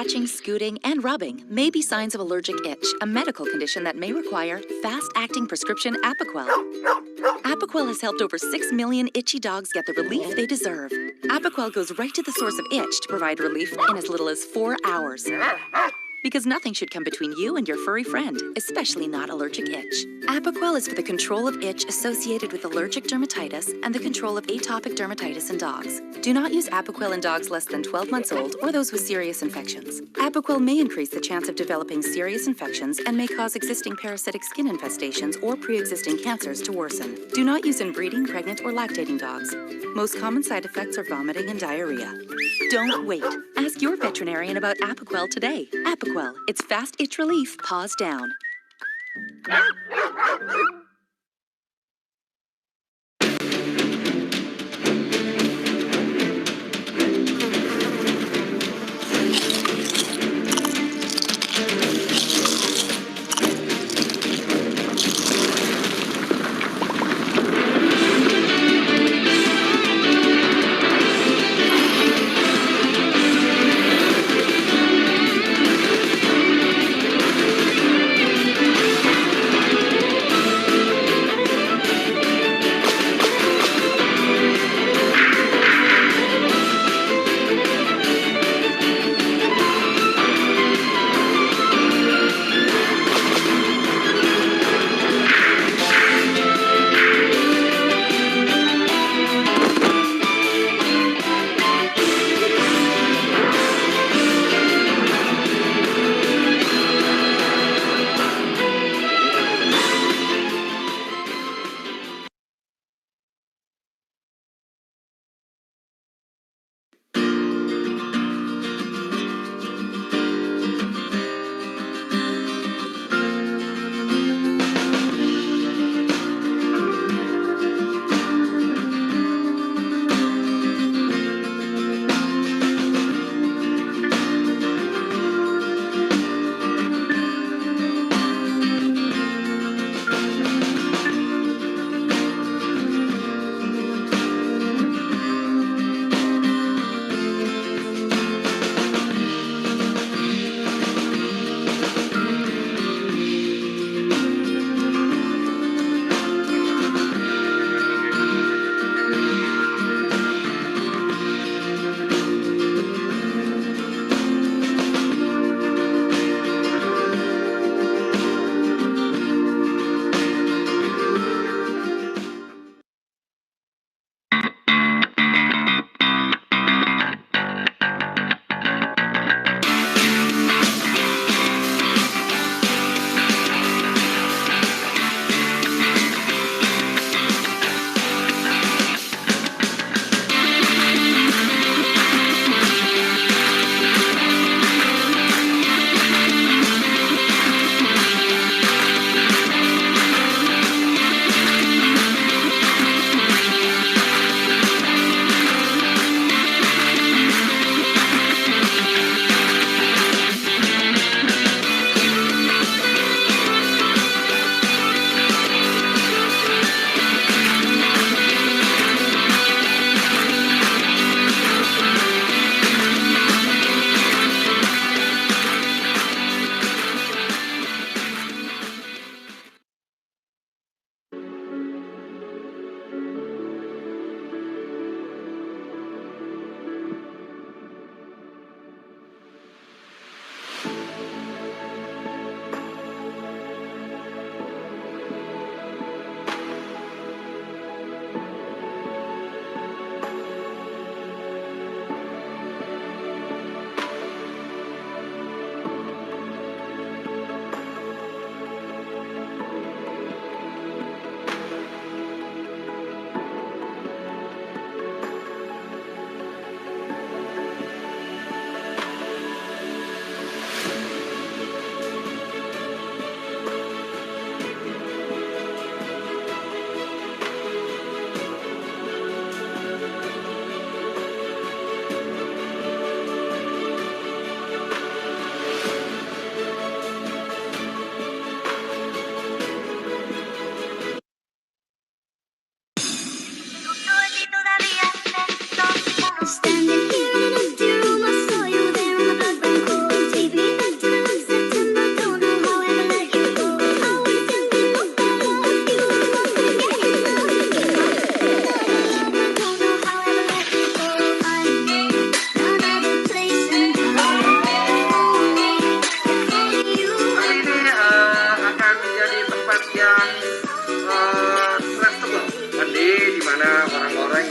scratching, scooting, and rubbing may be signs of allergic itch, a medical condition that may require fast-acting prescription Apoquel. Apoquel has helped over 6 million itchy dogs get the relief they deserve. Apoquel goes right to the source of itch to provide relief in as little as 4 hours. Because nothing should come between you and your furry friend, especially not allergic itch. Apoquel is for the control of itch associated with allergic dermatitis and the control of atopic dermatitis in dogs. Do not use Apoquel in dogs less than 12 months old or those with serious infections. Apoquel may increase the chance of developing serious infections and may cause existing parasitic skin infestations or pre-existing cancers to worsen. Do not use in breeding, pregnant, or lactating dogs. Most common side effects are vomiting and diarrhea. Don't wait. Ask your veterinarian about Apoquel today. Apoquel, it's fast itch relief, paws down.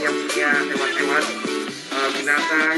yang punya hewan-hewan binatang.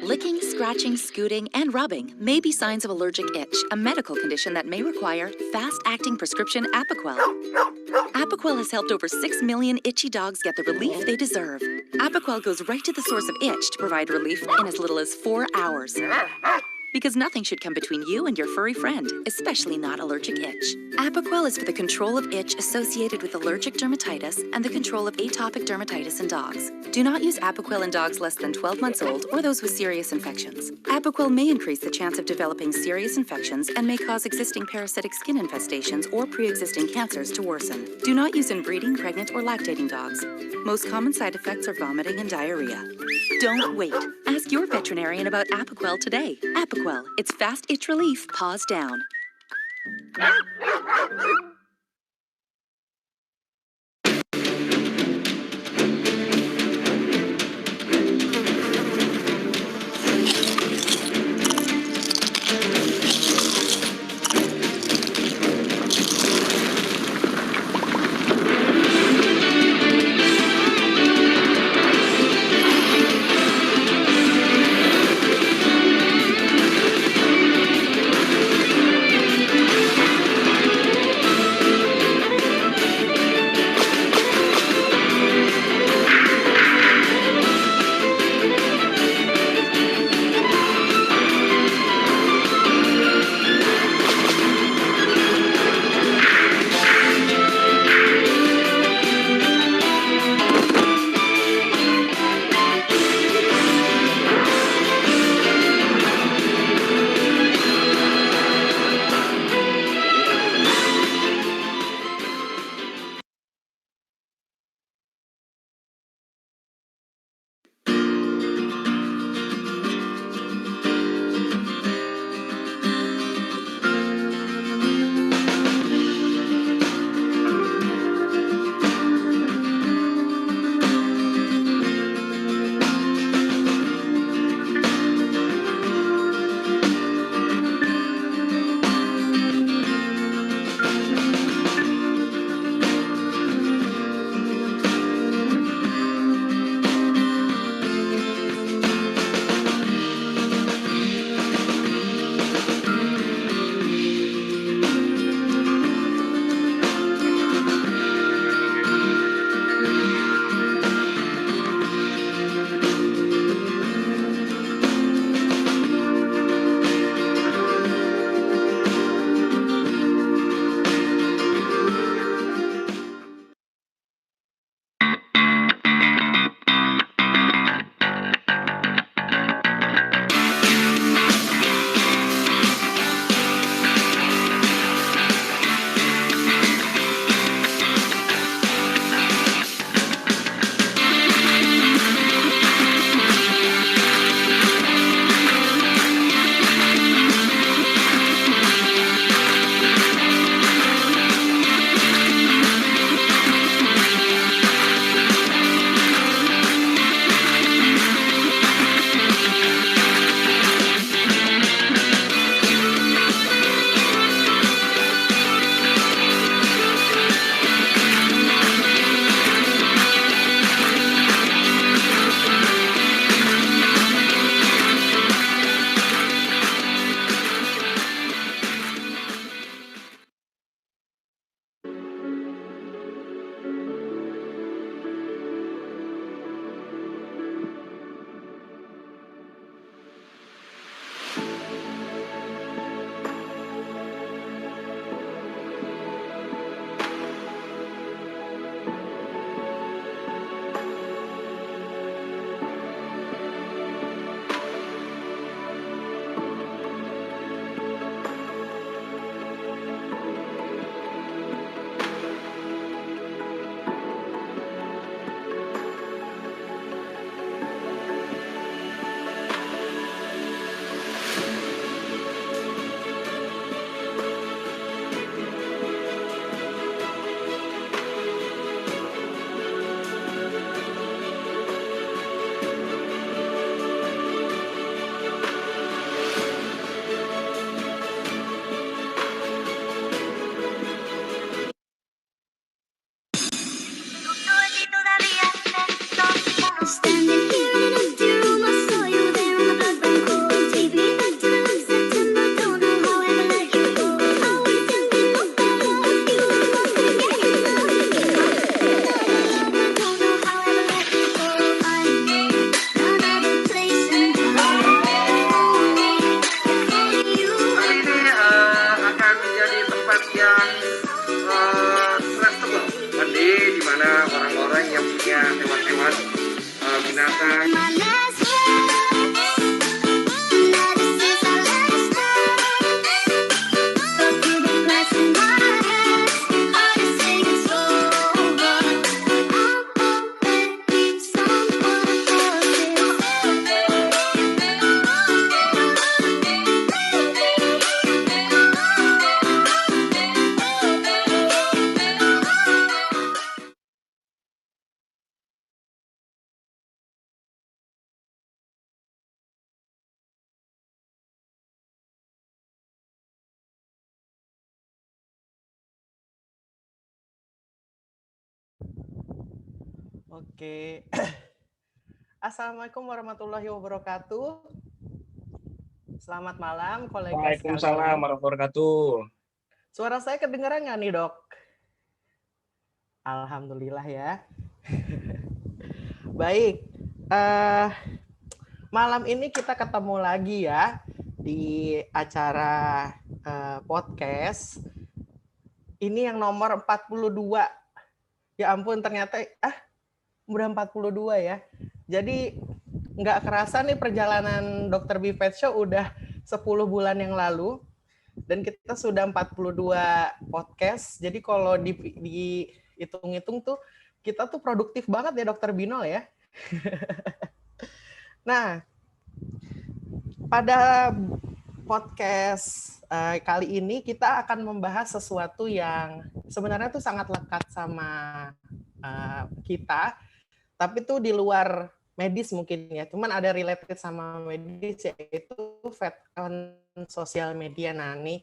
Licking, scratching, scooting, and rubbing may be signs of allergic itch, a medical condition that may require fast-acting prescription Apoquel. Apoquel has helped over 6 million itchy dogs get the relief they deserve. Apoquel goes right to the source of itch to provide relief in as little as 4 hours. Because nothing should come between you and your furry friend, especially not allergic itch. Apoquel is for the control of itch associated with allergic dermatitis and the control of atopic dermatitis in dogs. Do not use Apoquel in dogs less than 12 months old or those with serious infections. Apoquel may increase the chance of developing serious infections and may cause existing parasitic skin infestations or pre-existing cancers to worsen. Do not use in breeding, pregnant, or lactating dogs. Most common side effects are vomiting and diarrhea. Don't wait. Ask your veterinarian about Apoquel today. Apoquel, it's fast itch relief, paws down. Oke. Assalamualaikum warahmatullahi wabarakatuh. Selamat malam, kolega Waalaikumsalam sekalian. warahmatullahi wabarakatuh. Suara saya kedengeran nggak nih, Dok? Alhamdulillah ya. Baik. Malam ini kita ketemu lagi ya di acara podcast. Ini yang nomor 42. Ya ampun, ternyata udah 42 ya. Jadi nggak kerasa nih perjalanan Dr. B Pet Show udah 10 bulan yang lalu. Dan kita sudah 42 podcast. Jadi kalau dihitung-hitung tuh, kita tuh produktif banget ya Dr. Binol ya. Nah, pada podcast kali ini kita akan membahas sesuatu yang sebenarnya tuh sangat lekat sama kita, tapi tuh di luar medis mungkin ya, cuman ada related sama medis, yaitu fat on sosial media. Nah nih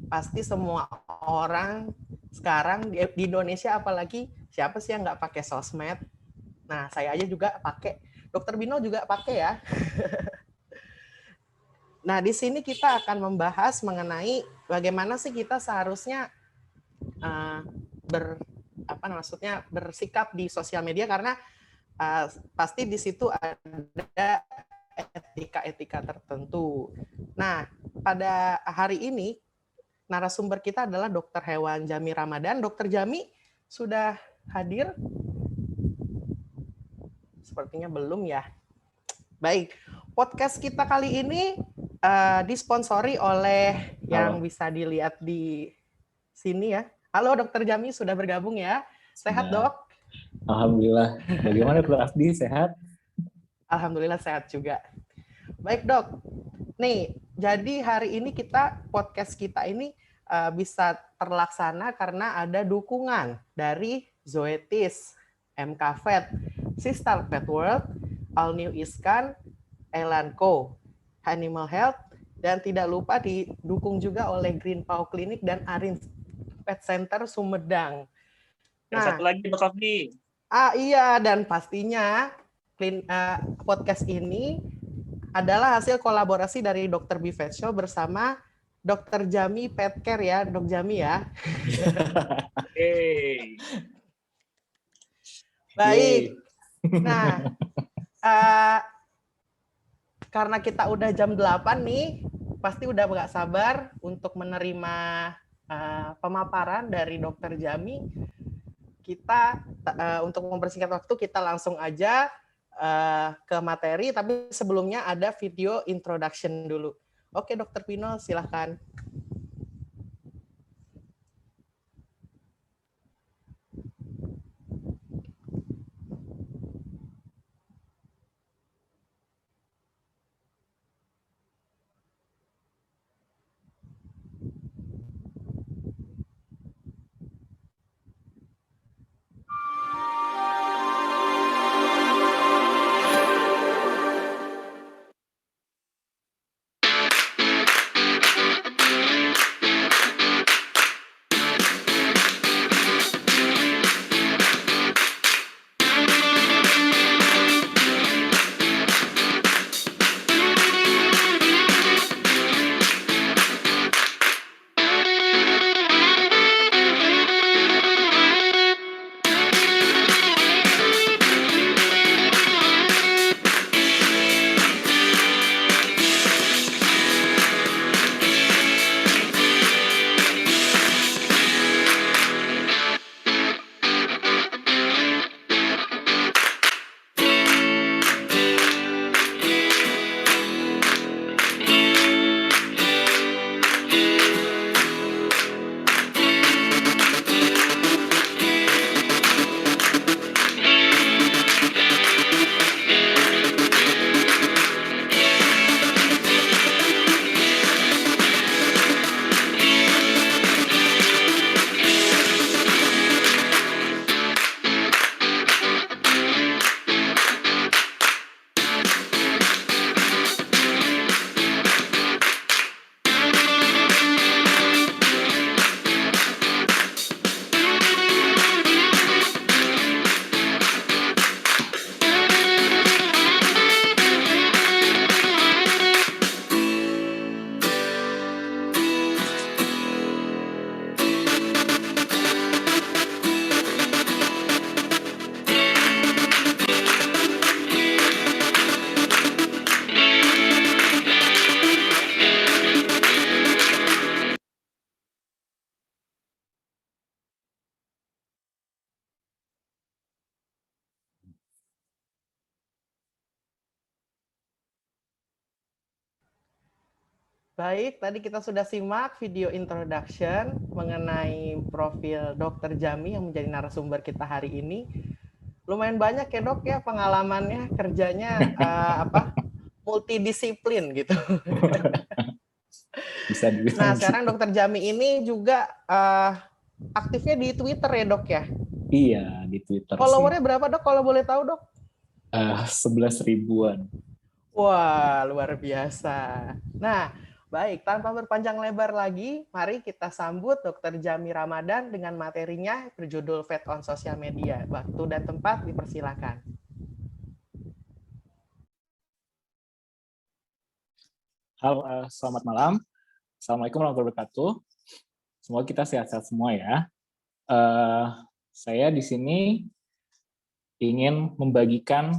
pasti semua orang sekarang di Indonesia, apalagi siapa sih yang nggak pakai sosmed. Nah saya aja juga pakai, Dokter Bino juga pakai ya. Nah di sini kita akan membahas mengenai bagaimana sih kita seharusnya bersikap di sosial media, karena pasti di situ ada etika-etika tertentu. Nah, pada hari ini narasumber kita adalah Dr. Hewan Jami Ramadan. Dr. Jami sudah hadir? Sepertinya belum ya. Baik, podcast kita kali ini disponsori oleh yang bisa dilihat di sini ya. Halo Dr. Jami, sudah bergabung ya. Sehat, Dok? Alhamdulillah. Bagaimana Prof. Asdi, sehat? Alhamdulillah sehat juga. Baik, Dok. Nih, jadi hari ini podcast kita ini bisa terlaksana karena ada dukungan dari Zoetis, MKVet, Sistar Pet World, All New Iskan, Elanco, Animal Health, dan tidak lupa didukung juga oleh Green Paw Clinic dan Arin Pet Center Sumedang. Yang satu lagi Pak Afdi. Iya, dan pastinya podcast ini adalah hasil kolaborasi dari Dr. B Pet Show bersama Dr. Jami Pet Care ya, Dok Jami ya. Hey. Baik. Nah, karena kita udah jam 8 nih, pasti udah nggak sabar untuk menerima pemaparan dari Dr. Jami. Kita untuk mempersingkat waktu, kita langsung aja ke materi, tapi sebelumnya ada video introduction dulu. Oke, Dr. Pino, silahkan. Baik, tadi kita sudah simak video introduction mengenai profil Dr. Jami yang menjadi narasumber kita hari ini. Lumayan banyak ya dok ya pengalamannya, kerjanya multidisiplin gitu. Bisa dibilang Nah, gitu. sekarang Dokter Jami ini juga aktifnya di Twitter ya dok ya? Iya, di Twitter Followernya sih. berapa dok kalau boleh tahu dok? 11 ribuan. Wah, luar biasa. Nah, baik, tanpa berpanjang lebar lagi, mari kita sambut Dokter Jami Ramadan dengan materinya berjudul Fed on Social Media. Waktu dan tempat dipersilakan. Halo, selamat malam. Assalamualaikum warahmatullahi wabarakatuh. Semoga kita sehat-sehat semua ya. Saya di sini ingin membagikan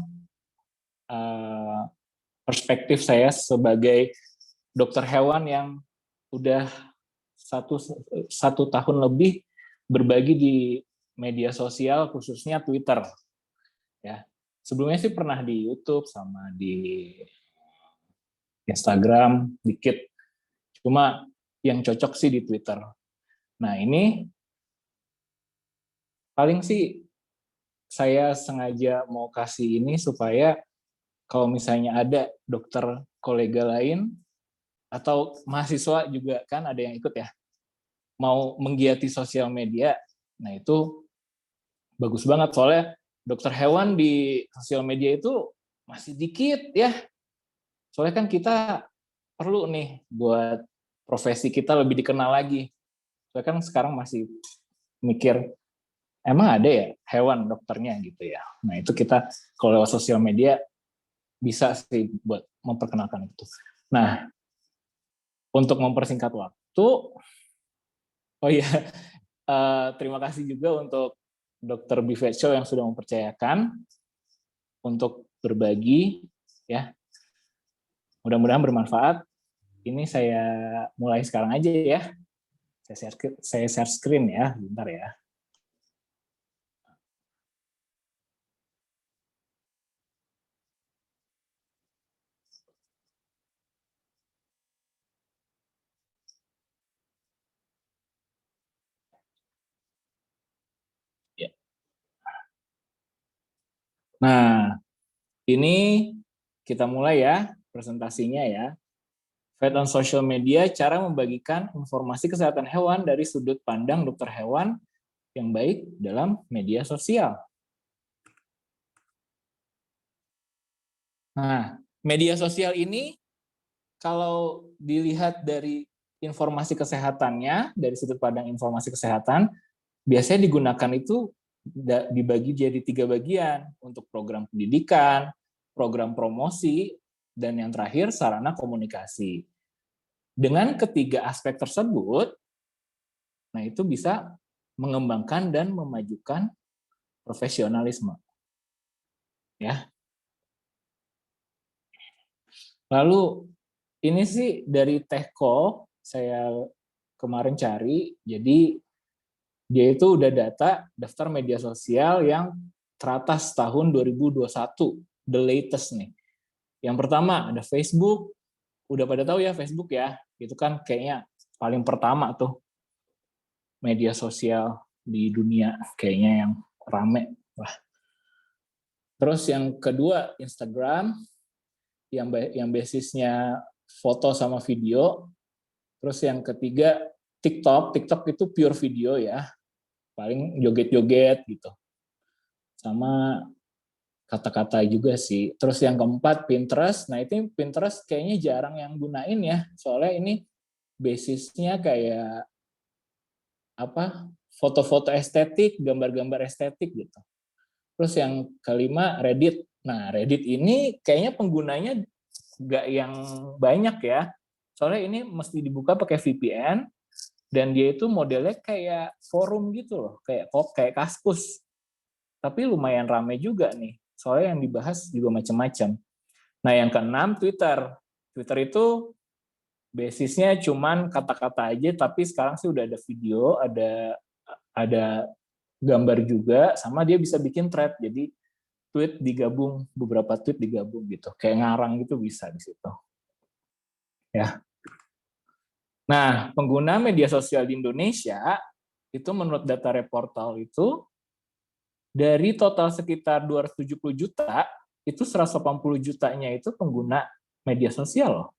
perspektif saya sebagai dokter hewan yang udah satu tahun lebih berbagi di media sosial, khususnya Twitter. Ya, sebelumnya sih pernah di YouTube sama di Instagram dikit. Cuma yang cocok sih di Twitter. Nah, ini paling sih saya sengaja mau kasih ini supaya kalau misalnya ada dokter kolega lain atau mahasiswa juga kan ada yang ikut ya, mau menggiati sosial media, nah itu bagus banget soalnya dokter hewan di sosial media itu masih dikit ya. Soalnya kan kita perlu nih buat profesi kita lebih dikenal lagi. Soalnya kan sekarang masih mikir, emang ada ya hewan dokternya gitu ya. Nah itu kita kalau lewat sosial media bisa sih buat memperkenalkan itu. Nah, untuk mempersingkat waktu, oh iya, terima kasih juga untuk Dr. Bivetsho yang sudah mempercayakan untuk berbagi, ya. Mudah-mudahan bermanfaat. Ini saya mulai sekarang aja ya. Saya share screen ya, bentar ya. Nah, ini kita mulai ya presentasinya ya. Fed on Social Media, cara membagikan informasi kesehatan hewan dari sudut pandang dokter hewan yang baik dalam media sosial. Nah, media sosial ini kalau dilihat dari informasi kesehatannya, dari sudut pandang informasi kesehatan, biasanya digunakan itu dibagi jadi 3 bagian, untuk program pendidikan, program promosi, dan yang terakhir sarana komunikasi. Dengan ketiga aspek tersebut, nah itu bisa mengembangkan dan memajukan profesionalisme. Ya. Lalu ini sih dari Techco saya kemarin cari, jadi dia itu udah daftar media sosial yang teratas tahun 2021, the latest nih. Yang pertama ada Facebook, udah pada tahu ya Facebook ya, itu kan kayaknya paling pertama tuh media sosial di dunia kayaknya yang rame. Wah. Terus yang kedua Instagram, yang basisnya foto sama video. Terus yang ketiga TikTok itu pure video ya, paling joget-joget gitu. Sama kata-kata juga sih. Terus yang keempat Pinterest, nah itu Pinterest kayaknya jarang yang gunain ya, soalnya ini basisnya kayak apa, foto-foto estetik, gambar-gambar estetik gitu. Terus yang kelima Reddit. Nah Reddit ini kayaknya penggunanya nggak yang banyak ya, soalnya ini mesti dibuka pakai VPN dan dia itu modelnya kayak forum gitu loh, kayak Kaskus. Tapi lumayan rame juga nih, soalnya yang dibahas juga macam-macam. Nah yang keenam Twitter. Twitter itu basisnya cuman kata-kata aja, tapi sekarang sih udah ada video, ada gambar juga, sama dia bisa bikin thread, jadi tweet digabung, beberapa tweet digabung gitu, kayak ngarang gitu bisa di situ. Ya. Nah, pengguna media sosial di Indonesia itu menurut data Reportal itu dari total sekitar 270 juta, itu 180 jutanya itu pengguna media sosial loh.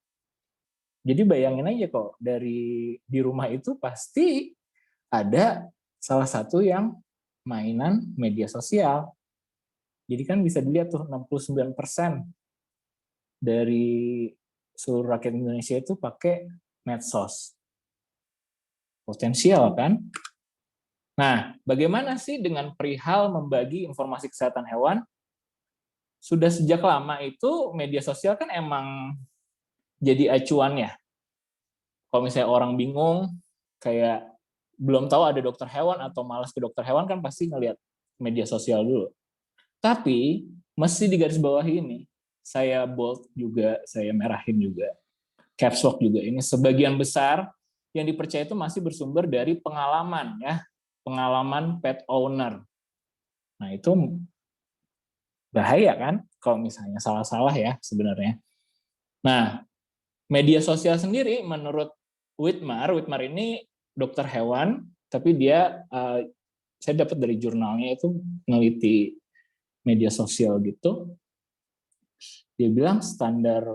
Jadi bayangin aja kok, dari di rumah itu pasti ada salah satu yang mainan media sosial. Jadi kan bisa dilihat tuh 69% dari seluruh rakyat Indonesia itu pakai medsos. Potensial kan? Nah, bagaimana sih dengan perihal membagi informasi kesehatan hewan? Sudah sejak lama itu media sosial kan emang jadi acuannya. Kalau misalnya orang bingung, kayak belum tahu ada dokter hewan atau malas ke dokter hewan kan pasti ngelihat media sosial dulu. Tapi mesti digarisbawahi ini, saya bold juga, saya merahin juga, caps lock juga. Ini sebagian besar yang dipercaya itu masih bersumber dari pengalaman ya, pengalaman pet owner. Nah itu bahaya kan kalau misalnya salah-salah ya sebenarnya. Nah media sosial sendiri menurut Whitmar ini dokter hewan, tapi dia saya dapat dari jurnalnya itu meneliti media sosial gitu. Dia bilang standar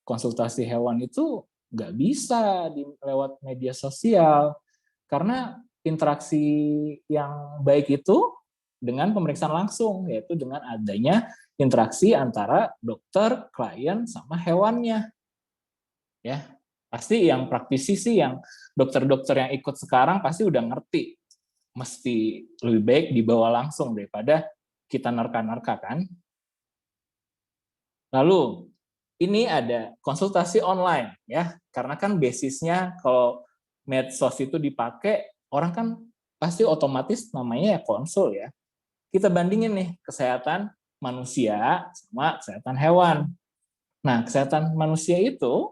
konsultasi hewan itu nggak bisa lewat media sosial karena interaksi yang baik itu dengan pemeriksaan langsung, yaitu dengan adanya interaksi antara dokter, klien, sama hewannya. Ya, pasti yang praktisi sih, yang dokter-dokter yang ikut sekarang pasti udah ngerti, mesti lebih baik dibawa langsung daripada kita nerka-nerka kan. Lalu ini ada konsultasi online ya, karena kan basisnya kalau medsos itu dipakai, orang kan pasti otomatis namanya ya konsul ya. Kita bandingin nih kesehatan manusia sama kesehatan hewan. Nah, kesehatan manusia itu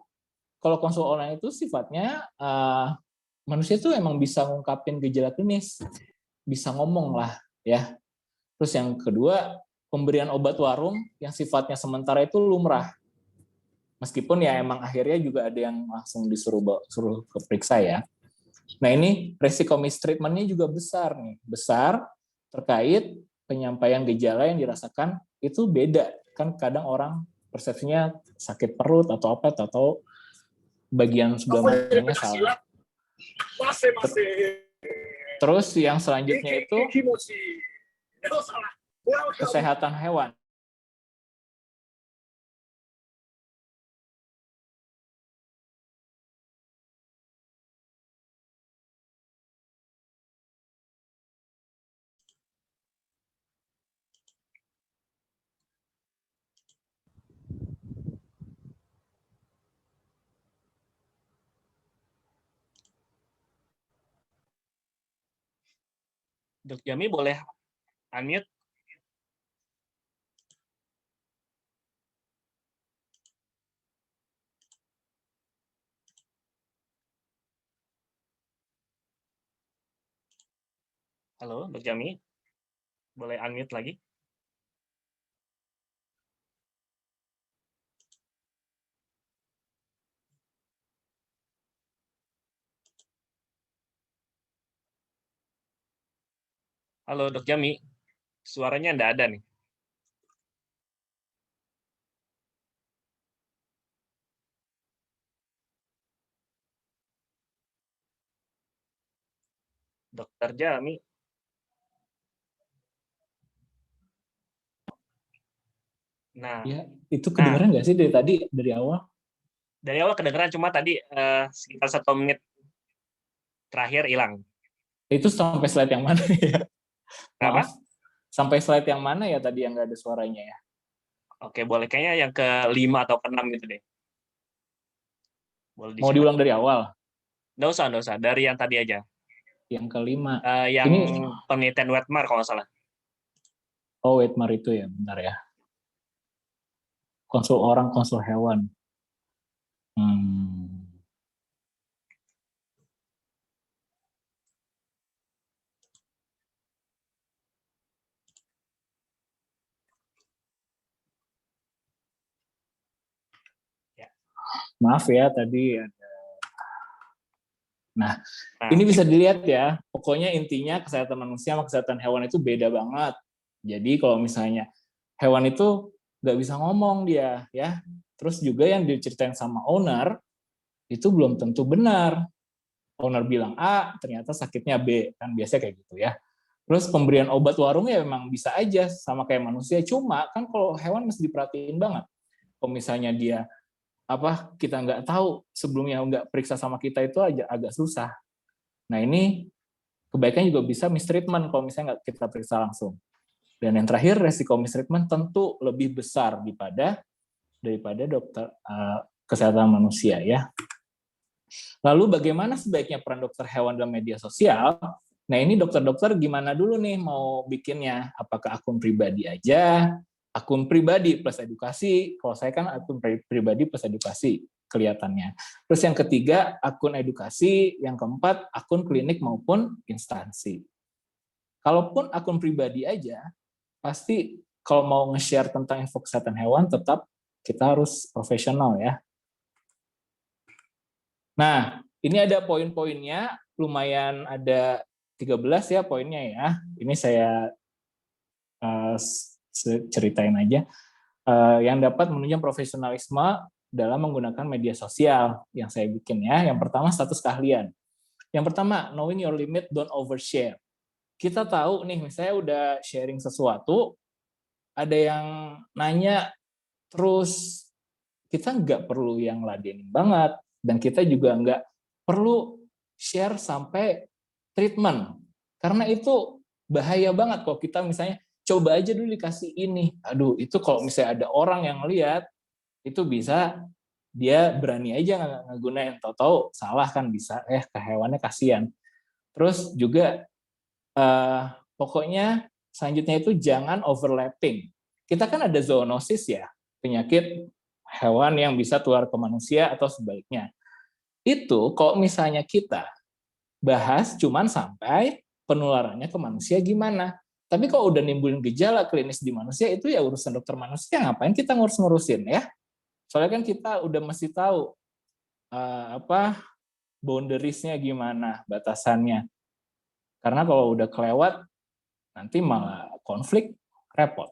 kalau konsul online itu sifatnya manusia itu emang bisa ngungkapin gejala klinis, bisa ngomong lah ya. Terus yang kedua, pemberian obat warung yang sifatnya sementara itu lumrah. Meskipun ya emang akhirnya juga ada yang langsung suruh keperiksa ya. Nah ini resiko mistreatment-nya juga besar nih, besar terkait penyampaian gejala yang dirasakan itu beda. Kan kadang orang persepsinya sakit perut atau apa, atau bagian sebelah mananya salah. Terus yang selanjutnya itu kesehatan hewan. Dok Jami boleh unmute? Halo, Dok Jami. Boleh unmute lagi? Halo, Dok Jami. Suaranya nggak ada nih. Dokter Jami. Nah, Ya, itu kedengeran nggak sih dari tadi, dari awal? dari awal kedengeran, cuma tadi sekitar 1 menit terakhir hilang. Itu sampai slide yang mana ya? Kenapa? Maaf. Sampai slide yang mana ya tadi yang nggak ada suaranya ya? Oke, boleh. Kayaknya yang ke-5 atau ke-6 gitu deh. Boleh Mau di-share. diulang dari awal? Nggak usah. Dari yang tadi aja. Yang kelima. Yang Ini, penelitian Whitmar kalau nggak salah. oh Whitmar itu ya, bentar ya. Konsul orang, konsul hewan. Ya. Maaf ya tadi ada Nah, Nah, ini bisa dilihat ya, pokoknya intinya kesehatan manusia sama kesehatan hewan itu beda banget. Jadi kalau misalnya hewan itu nggak bisa ngomong dia, ya. Terus juga yang diceritain sama owner, itu belum tentu benar. Owner bilang A, ternyata sakitnya B, kan biasanya kayak gitu ya. Terus pemberian obat warung ya memang bisa aja sama kayak manusia, cuma kan kalau hewan mesti diperhatiin banget. Kalau misalnya dia kita nggak tahu sebelumnya nggak periksa sama kita itu aja agak susah. Nah ini kebaikan juga bisa mistreatment kalau misalnya nggak kita periksa langsung. Dan yang terakhir resiko mistreatment tentu lebih besar daripada dokter kesehatan manusia ya. Lalu bagaimana sebaiknya peran dokter hewan dalam media sosial? Nah ini dokter-dokter gimana dulu nih mau bikinnya? Apakah akun pribadi aja? Akun pribadi plus edukasi. Kalau saya kan akun pribadi plus edukasi kelihatannya. Terus yang ketiga akun edukasi. Yang keempat akun klinik maupun instansi. Kalaupun akun pribadi aja, pasti kalau mau nge-share tentang info kesehatan hewan tetap kita harus profesional ya. Nah, ini ada poin-poinnya, lumayan ada 13 ya poinnya ya. Ini saya ceritain aja. Yang dapat menunjang profesionalisme dalam menggunakan media sosial yang saya bikin ya. Yang pertama status keahlian. Yang pertama, knowing your limit, don't overshare. Kita tahu nih, misalnya udah sharing sesuatu, ada yang nanya, terus kita nggak perlu yang ladenin banget, dan kita juga nggak perlu share sampai treatment. Karena itu bahaya banget kalau kita misalnya, coba aja dulu dikasih ini. Aduh, itu kalau misalnya ada orang yang lihat, itu bisa dia berani aja ngegunain, tahu-tahu salah kan bisa, ke hewannya kasihan. Terus juga pokoknya selanjutnya itu jangan overlapping. Kita kan ada zoonosis ya, penyakit hewan yang bisa tular ke manusia atau sebaliknya. Itu kalau misalnya kita bahas cuman sampai penularannya ke manusia gimana. Tapi kalau udah nimbulin gejala klinis di manusia, itu ya urusan dokter manusia, ngapain kita ngurus-ngurusin ya. Soalnya kan kita udah mesti tahu boundariesnya gimana, batasannya. Karena kalau udah kelewat, nanti malah konflik, repot.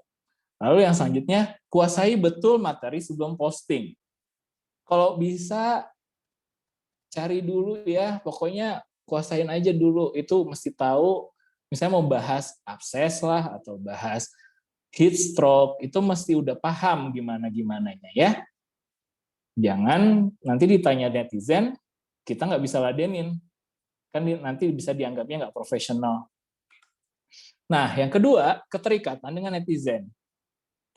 Lalu yang selanjutnya, kuasai betul materi sebelum posting. Kalau bisa, cari dulu ya, pokoknya kuasain aja dulu. Itu mesti tahu, misalnya mau bahas abses lah, atau bahas heat stroke, itu mesti udah paham gimana-gimananya ya. Jangan nanti ditanya netizen, kita nggak bisa ladenin. Kan nanti bisa dianggapnya nggak profesional. Nah, yang kedua, keterikatan dengan netizen.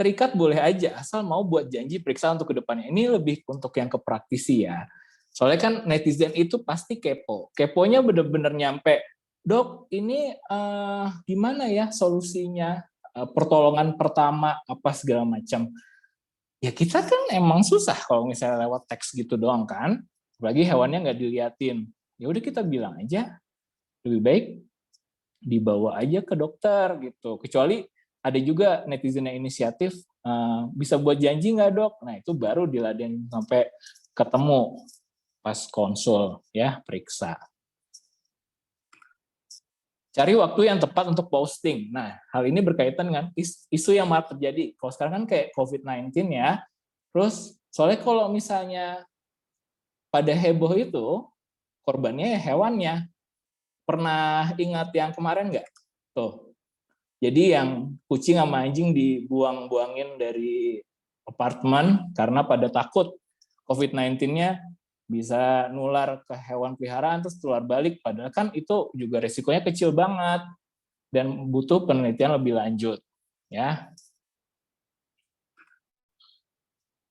Terikat boleh aja, asal mau buat janji periksa untuk kedepannya. Ini lebih untuk yang ke praktisi ya. Soalnya kan netizen itu pasti kepo. Keponya bener-bener nyampe, dok, ini gimana ya solusinya? Pertolongan pertama, apa segala macam. Ya kita kan emang susah kalau misalnya lewat teks gitu doang kan. Apalagi hewannya nggak diliatin. Ya udah kita bilang aja, lebih baik dibawa aja ke dokter gitu. Kecuali ada juga netizen yang inisiatif, bisa buat janji nggak dok? Nah itu baru diladenin sampai ketemu pas konsul ya, periksa. Cari waktu yang tepat untuk posting. Nah hal ini berkaitan dengan isu yang malah terjadi. Kalau sekarang kan kayak COVID-19 ya. Terus soalnya kalau misalnya pada heboh itu, korbannya ya hewannya. Pernah ingat yang kemarin nggak? Tuh. Jadi yang kucing sama anjing dibuang-buangin dari apartemen karena pada takut COVID-19-nya bisa nular ke hewan peliharaan terus tular balik. Padahal kan itu juga resikonya kecil banget dan butuh penelitian lebih lanjut. Ya.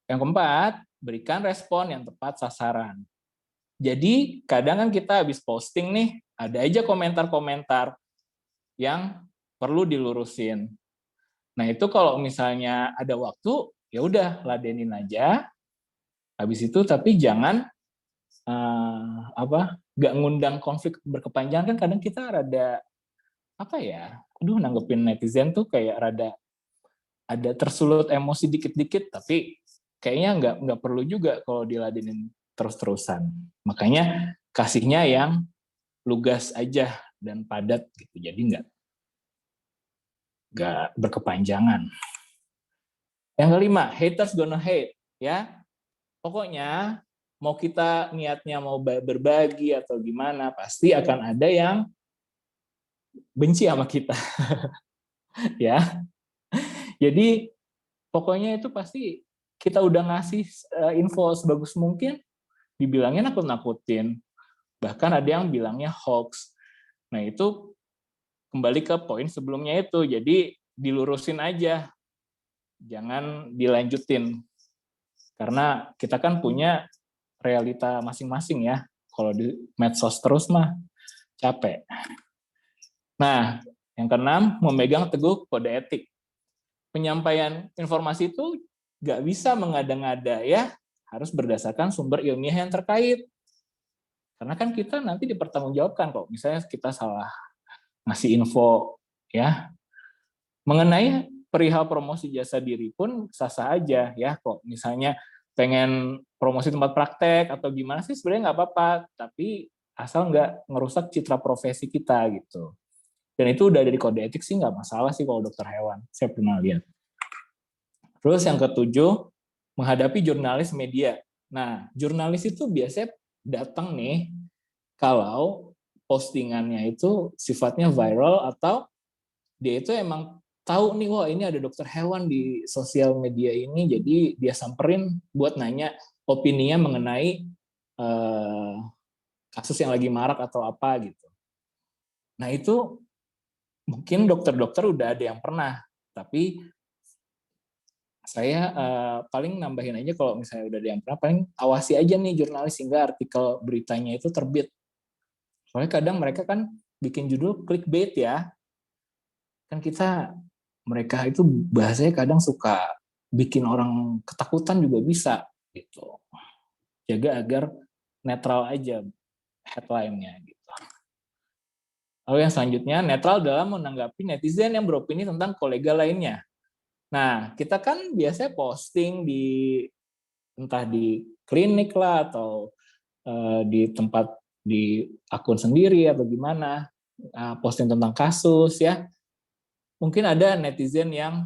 Yang keempat, berikan respon yang tepat sasaran. Jadi kadang kan kita habis posting nih, ada aja komentar-komentar yang perlu dilurusin. Nah itu kalau misalnya ada waktu, ya udah ladenin aja. Habis itu tapi jangan nggak ngundang konflik berkepanjangan. Kan kadang kita rada nanggepin netizen tuh kayak rada ada tersulut emosi dikit-dikit, tapi kayaknya nggak perlu juga kalau diladenin terus-terusan. Makanya kasihnya yang lugas aja dan padat gitu. Jadi nggak berkepanjangan. Yang kelima, haters gonna hate, ya. Pokoknya mau kita niatnya mau berbagi atau gimana, pasti akan ada yang benci sama kita, ya. Jadi pokoknya itu pasti kita udah ngasih info sebagus mungkin, dibilangin nakut-nakutin. Bahkan ada yang bilangnya hoax. Nah itu kembali ke poin sebelumnya itu, jadi dilurusin aja, jangan dilanjutin. Karena kita kan punya realita masing-masing ya. Kalau di medsos terus mah capek. Nah, yang keenam, memegang teguh kode etik. Penyampaian informasi itu nggak bisa mengada-ngada ya, harus berdasarkan sumber ilmiah yang terkait. Karena kan kita nanti dipertanggungjawabkan kok, misalnya kita salah ngasih info ya. Mengenai perihal promosi jasa diri pun sah-sah aja ya, kok misalnya pengen promosi tempat praktek atau gimana sih sebenarnya nggak apa-apa, tapi asal nggak ngerusak citra profesi kita gitu. Dan itu udah dari kode etik sih nggak masalah sih kalau dokter hewan, saya pernah lihat. Terus yang ketujuh, menghadapi jurnalis media. Nah, jurnalis itu biasanya datang nih kalau postingannya itu sifatnya viral atau dia itu emang tahu nih, wah ini ada dokter hewan di sosial media ini, jadi dia samperin buat nanya opininya mengenai kasus yang lagi marak atau apa gitu. Nah itu mungkin dokter-dokter udah ada yang pernah, tapi saya paling nambahin aja kalau misalnya udah ada yang pernah, paling awasi aja nih jurnalis sehingga artikel beritanya itu terbit. Soalnya kadang mereka kan bikin judul clickbait ya, kan mereka itu bahasanya kadang suka bikin orang ketakutan juga bisa gitu. Jaga agar netral aja headline-nya gitu. Lalu yang selanjutnya, netral dalam menanggapi netizen yang beropini tentang kolega lainnya. Nah, kita kan biasanya posting entah di klinik lah atau di tempat di akun sendiri atau gimana, posting tentang kasus ya. Mungkin ada netizen yang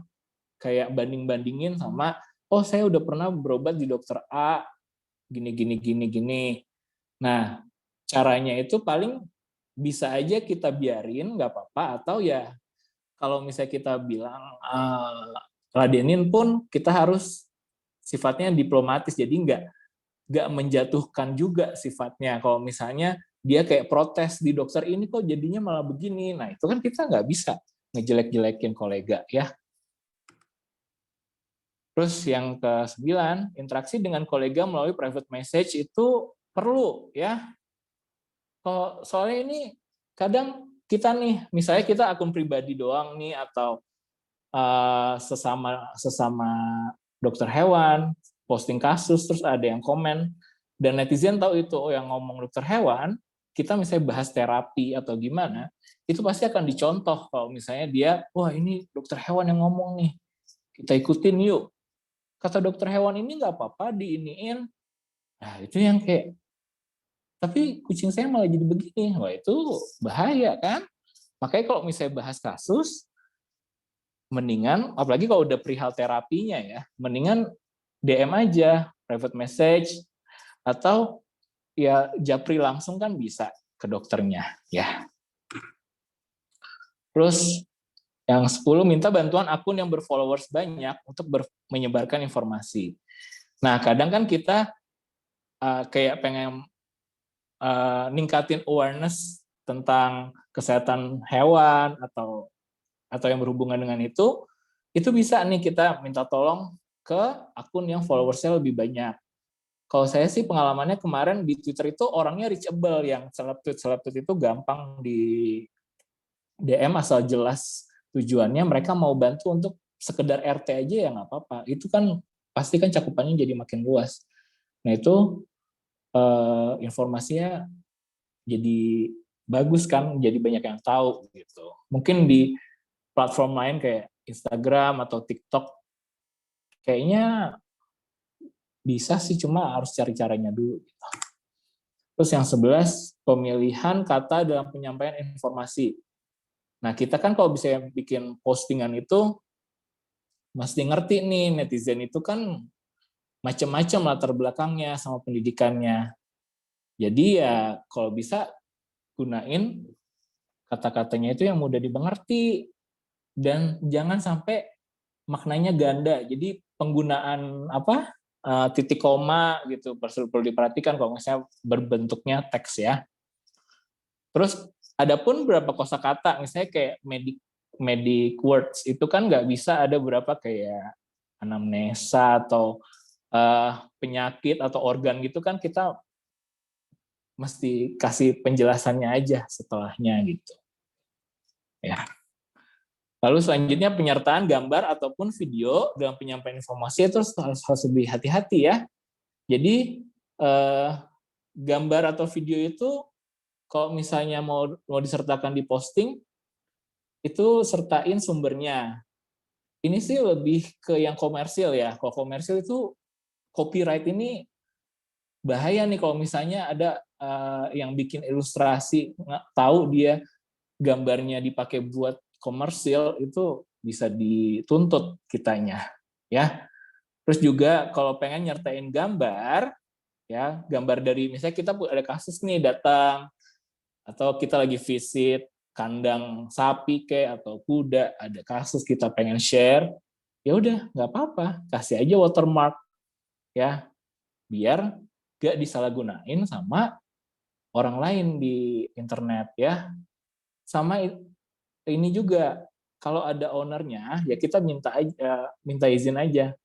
kayak banding-bandingin sama, oh saya udah pernah berobat di dokter A, gini. Nah, caranya itu paling bisa aja kita biarin, nggak apa-apa, atau ya kalau misalnya kita bilang ladenin pun kita harus sifatnya diplomatis, jadi nggak menjatuhkan juga sifatnya. Kalau misalnya dia kayak protes di dokter ini kok jadinya malah begini, nah itu kan kita nggak bisa ngejelek-jelekin kolega ya. Terus yang ke-9, interaksi dengan kolega melalui private message itu perlu ya. Kalau soalnya ini kadang kita nih, misalnya kita akun pribadi doang nih atau sesama dokter hewan, posting kasus, terus ada yang komen, dan netizen tahu itu, oh yang ngomong dokter hewan, kita misalnya bahas terapi atau gimana, itu pasti akan dicontoh kalau misalnya dia, wah ini dokter hewan yang ngomong nih, kita ikutin yuk. Kata dokter hewan ini nggak apa-apa, diiniin. Nah itu yang kayak, tapi kucing saya malah jadi begini, wah itu bahaya kan? Makanya kalau misalnya bahas kasus, mendingan, apalagi kalau udah perihal terapinya ya, mendingan DM aja, private message, atau ya japri langsung kan bisa ke dokternya ya. Terus yang 10, minta bantuan akun yang berfollowers banyak untuk menyebarkan informasi. Nah kadang kan kita kayak pengen ningkatin awareness tentang kesehatan hewan atau yang berhubungan dengan itu bisa nih kita minta tolong ke akun yang followersnya lebih banyak. Kalau saya sih pengalamannya kemarin di Twitter itu orangnya reachable, yang seleb-tweet itu gampang di DM asal jelas tujuannya, mereka mau bantu untuk sekedar RT aja ya nggak apa-apa. Itu kan pasti kan cakupannya jadi makin luas. Nah itu informasinya jadi bagus kan, jadi banyak yang tahu gitu. Mungkin di platform lain kayak Instagram atau TikTok kayaknya bisa sih, cuma harus cari caranya dulu. Terus yang 11, pemilihan kata dalam penyampaian informasi. Nah, kita kan kalau bisa bikin postingan itu, mesti ngerti nih, netizen itu kan macam-macam latar belakangnya sama pendidikannya. Jadi ya kalau bisa gunain kata-katanya itu yang mudah dimengerti dan jangan sampai maknanya ganda. Jadi penggunaan titik koma gitu perlu diperhatikan kalau misalnya berbentuknya teks ya. Terus ada pun beberapa kosakata misalnya kayak medic words itu kan nggak bisa ada berapa kayak anamnesa atau penyakit atau organ gitu kan kita mesti kasih penjelasannya aja setelahnya gitu. Ya. Lalu selanjutnya penyertaan gambar ataupun video dalam penyampaian informasi itu harus lebih hati-hati ya. Jadi gambar atau video itu kalau misalnya mau disertakan di posting itu sertain sumbernya. Ini sih lebih ke yang komersil ya. Kalau komersil itu copyright ini bahaya nih kalau misalnya ada yang bikin ilustrasi tahu dia gambarnya dipakai buat komersil itu bisa dituntut kitanya ya. Terus juga kalau pengen nyertain gambar ya, gambar dari misalnya kita ada kasus nih datang atau kita lagi visit kandang sapi kayak atau kuda, ada kasus kita pengen share, ya udah nggak apa-apa, kasih aja watermark ya biar gak disalahgunain sama orang lain di internet ya. Sama ini juga kalau ada ownernya ya kita minta izin aja.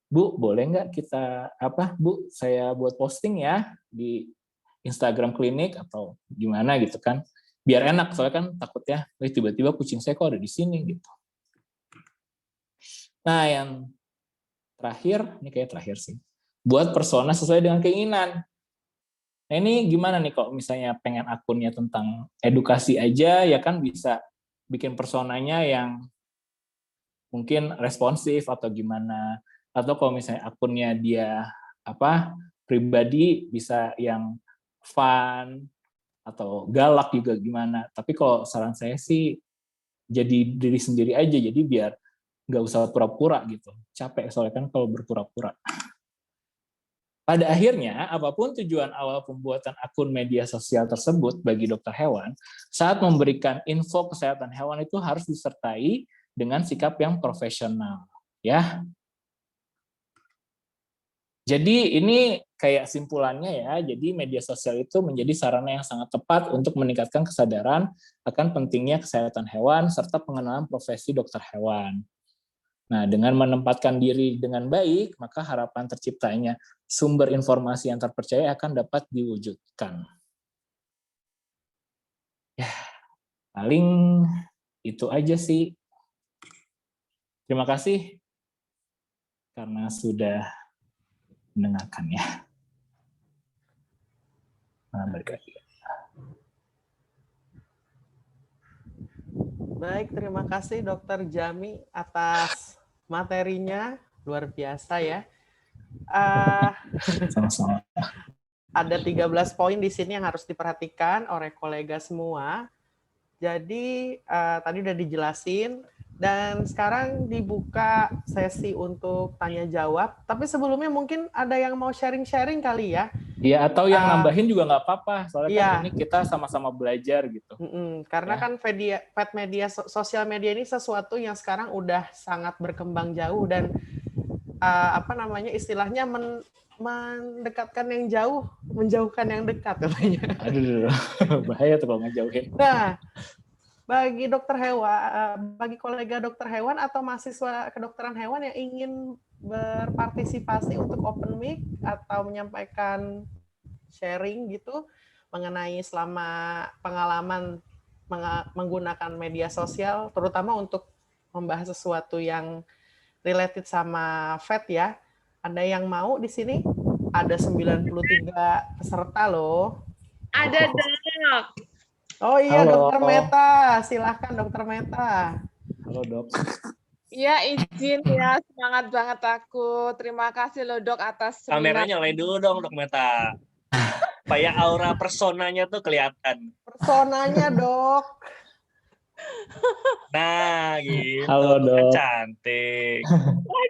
Bu, boleh nggak kita Bu, saya buat posting ya di Instagram klinik atau gimana gitu kan. Biar enak soalnya kan takutnya tiba-tiba kucing saya kok ada di sini gitu. Nah, yang terakhir, ini kayak terakhir sih. Buat persona sesuai dengan keinginan. Nah ini gimana nih kalau misalnya pengen akunnya tentang edukasi aja, ya kan bisa bikin personanya yang mungkin responsif atau gimana. Atau kalau misalnya akunnya dia pribadi bisa yang fun atau galak juga gimana. Tapi kalau saran saya sih jadi diri sendiri aja, jadi biar nggak usah pura-pura gitu. Capek soalnya kan kalau berpura-pura. Pada akhirnya, apapun tujuan awal pembuatan akun media sosial tersebut bagi dokter hewan, saat memberikan info kesehatan hewan itu harus disertai dengan sikap yang profesional. Ya. Jadi ini kayak simpulannya ya, jadi media sosial itu menjadi sarana yang sangat tepat untuk meningkatkan kesadaran akan pentingnya kesehatan hewan serta pengenalan profesi dokter hewan. Nah, dengan menempatkan diri dengan baik, maka harapan terciptanya sumber informasi yang terpercaya akan dapat diwujudkan. Ya, paling itu aja sih. Terima kasih karena sudah mendengarkan ya. Nah, balik lagi. Baik, terima kasih Dokter Jami atas materinya, luar biasa ya. Sama-sama. Ada 13 poin di sini yang harus diperhatikan oleh kolega semua. Jadi tadi udah dijelasin dan sekarang dibuka sesi untuk tanya jawab. Tapi sebelumnya mungkin ada yang mau sharing-sharing kali ya. Iya, atau yang nambahin juga nggak apa-apa. Soalnya kan iya. ini kita sama-sama belajar gitu. Karena kan sosial media ini sesuatu yang sekarang udah sangat berkembang jauh dan istilahnya mendekatkan yang jauh, menjauhkan yang dekat katanya. Aduh, bahaya tuh kalau ngejauhin. Nah, bagi dokter hewan, bagi kolega dokter hewan atau mahasiswa kedokteran hewan yang ingin berpartisipasi untuk open mic atau menyampaikan sharing gitu mengenai selama pengalaman menggunakan media sosial, terutama untuk membahas sesuatu yang related sama vet ya. Ada yang mau di sini? Ada 93 peserta loh. Ada dok. Oh iya, halo. Dokter Meta. Silahkan Dokter Meta. Halo dok. Ya izin ya, semangat banget aku. Terima kasih loh dok atas Kameranya nyalain dulu dong Dok Meta. supaya aura personanya tuh kelihatan. Personanya, Dok. Nah, gitu. Halo, Kan Dok. cantik. Oh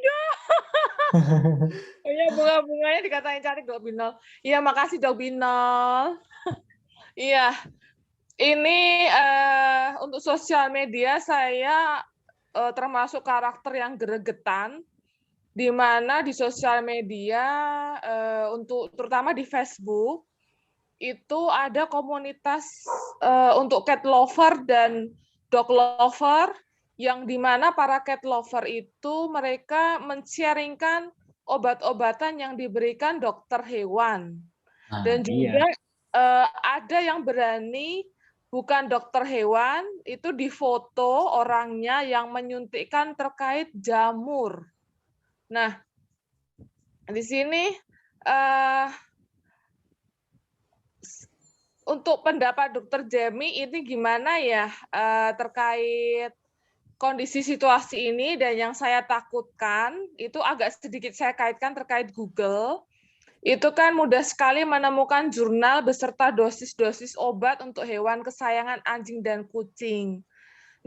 iya, bunga-bunganya dikatain cantik Dok Binol. Iya, makasih Dok Binol. Iya, ini untuk sosial media saya termasuk karakter yang gregetan, di mana di sosial media untuk terutama di Facebook itu ada komunitas untuk cat lover dan dog lover yang di mana para cat lover itu mereka men-sharingkan obat-obatan yang diberikan dokter hewan. Nah, Dan iya. juga ada yang berani bukan dokter hewan, itu difoto orangnya yang menyuntikkan terkait jamur. Nah, di sini untuk pendapat Dokter Jemi ini gimana ya terkait kondisi situasi ini, dan yang saya takutkan itu agak sedikit saya kaitkan terkait Google. Itu kan mudah sekali menemukan jurnal beserta dosis-dosis obat untuk hewan kesayangan anjing dan kucing.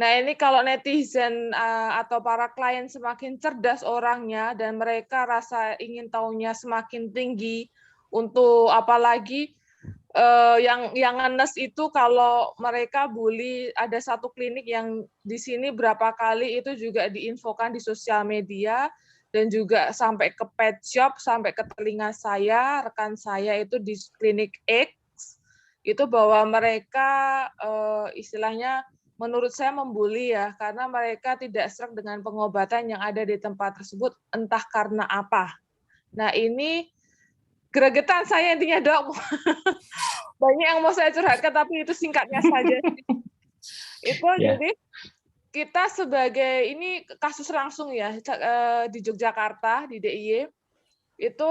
Nah, ini kalau netizen atau para klien semakin cerdas orangnya dan mereka rasa ingin tahunya semakin tinggi, untuk apalagi yang ngenes itu kalau mereka bully, ada satu klinik yang di sini berapa kali itu juga diinfokan di sosial media, dan juga sampai ke pet shop, sampai ke telinga saya, rekan saya itu di klinik X, itu bahwa mereka istilahnya menurut saya membuli ya, karena mereka tidak serak dengan pengobatan yang ada di tempat tersebut, entah karena apa. Nah, ini gregetan saya intinya, Dok. Banyak yang mau saya curhatkan, tapi itu singkatnya saja. Itu jadi kita sebagai, ini kasus langsung ya, di Yogyakarta, di DIY, itu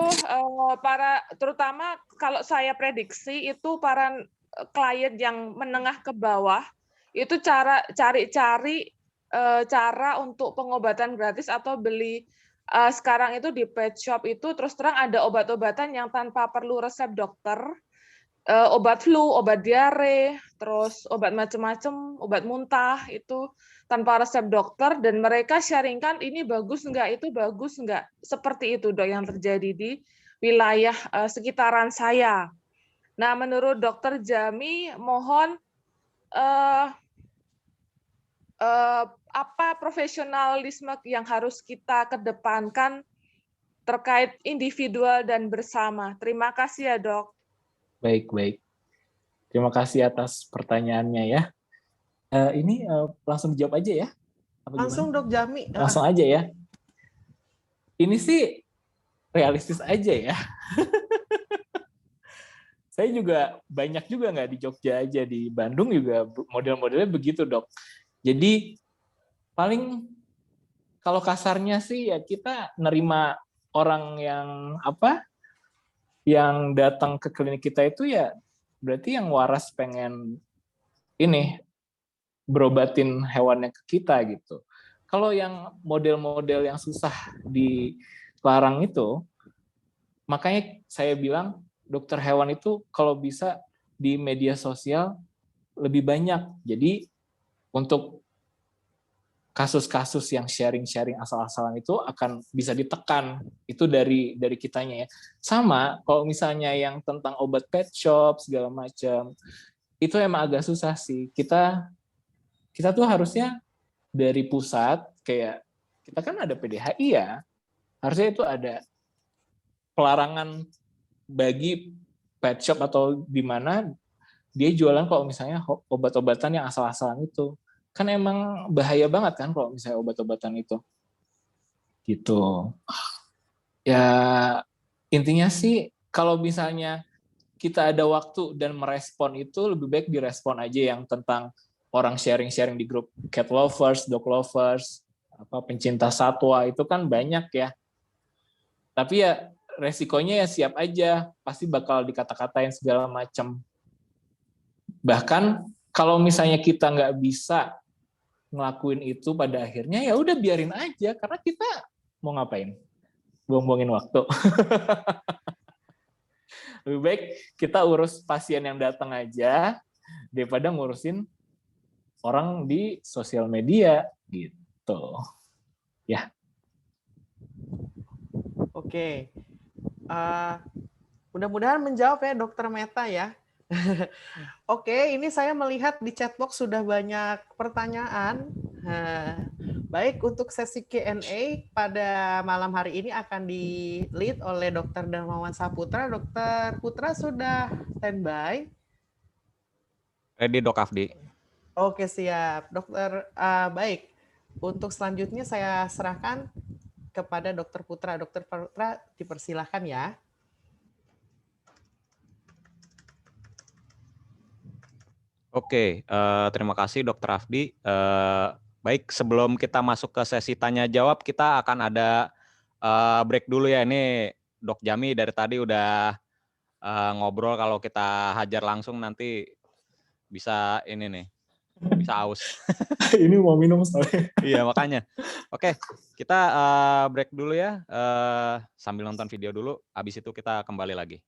para, terutama kalau saya prediksi, itu para klien yang menengah ke bawah, itu cari-cari cara untuk pengobatan gratis atau beli sekarang itu di pet shop itu terus terang ada obat-obatan yang tanpa perlu resep dokter, obat flu, obat diare, terus obat macam-macam, obat muntah itu tanpa resep dokter, dan mereka sharingkan ini bagus enggak, itu bagus enggak. Seperti itu, Dok, yang terjadi di wilayah sekitaran saya. Nah, menurut Dokter Jami, mohon apa profesionalisme yang harus kita kedepankan terkait individual dan bersama. Terima kasih ya, Dok. Baik. Terima kasih atas pertanyaannya ya. Ini langsung dijawab aja ya? Apa Langsung gimana? Dok Jami. Langsung aja ya. Ini sih realistis aja ya. Saya juga banyak juga nggak di Jogja aja, di Bandung juga model-modelnya begitu, Dok. Jadi paling kalau kasarnya sih ya kita nerima orang yang yang datang ke klinik kita itu ya berarti yang waras pengen ini berobatin hewannya ke kita gitu. Kalau yang model-model yang susah dilarang itu, makanya saya bilang dokter hewan itu kalau bisa di media sosial lebih banyak. Jadi untuk kasus-kasus yang sharing-sharing asal-asalan itu akan bisa ditekan, itu dari kitanya ya. Sama kalau misalnya yang tentang obat pet shop segala macam, itu emang agak susah sih. Kita tuh harusnya dari pusat, kayak kita kan ada PDHI ya, harusnya itu ada pelarangan bagi pet shop atau di mana dia jualan kalau misalnya obat-obatan yang asal-asalan itu. Kan emang bahaya banget kan kalau misalnya obat-obatan itu. Gitu. Ya intinya sih kalau misalnya kita ada waktu dan merespon itu, lebih baik direspon aja yang tentang orang sharing-sharing di grup cat lovers, dog lovers, pencinta satwa itu kan banyak ya. Tapi ya resikonya ya siap aja, pasti bakal dikata-katain segala macam. Bahkan kalau misalnya kita nggak bisa ngelakuin itu pada akhirnya, ya udah biarin aja, karena kita mau ngapain? Buang-buangin waktu. Lebih baik kita urus pasien yang datang aja daripada ngurusin orang di sosial media gitu. Ya. Oke. Mudah-mudahan menjawab ya Dokter Meta ya. Oke, ini saya melihat di chatbox sudah banyak pertanyaan. Baik, untuk sesi Q&A pada malam hari ini akan di-lead oleh Dr. Darmawan Saputra. Dr. Putra sudah standby? Ready, Dok Afdi. Oke, siap. Dokter, baik. Untuk selanjutnya saya serahkan kepada Dr. Putra. Dr. Putra, dipersilahkan ya. Oke, terima kasih Dr. Afdi. Baik, sebelum kita masuk ke sesi tanya jawab, kita akan ada break dulu ya. Ini Dok Jami dari tadi udah ngobrol, kalau kita hajar langsung nanti bisa ini nih, bisa aus. Ini mau minum soalnya. Iya, makanya. Oke, kita break dulu ya, sambil nonton video dulu, habis itu kita kembali lagi.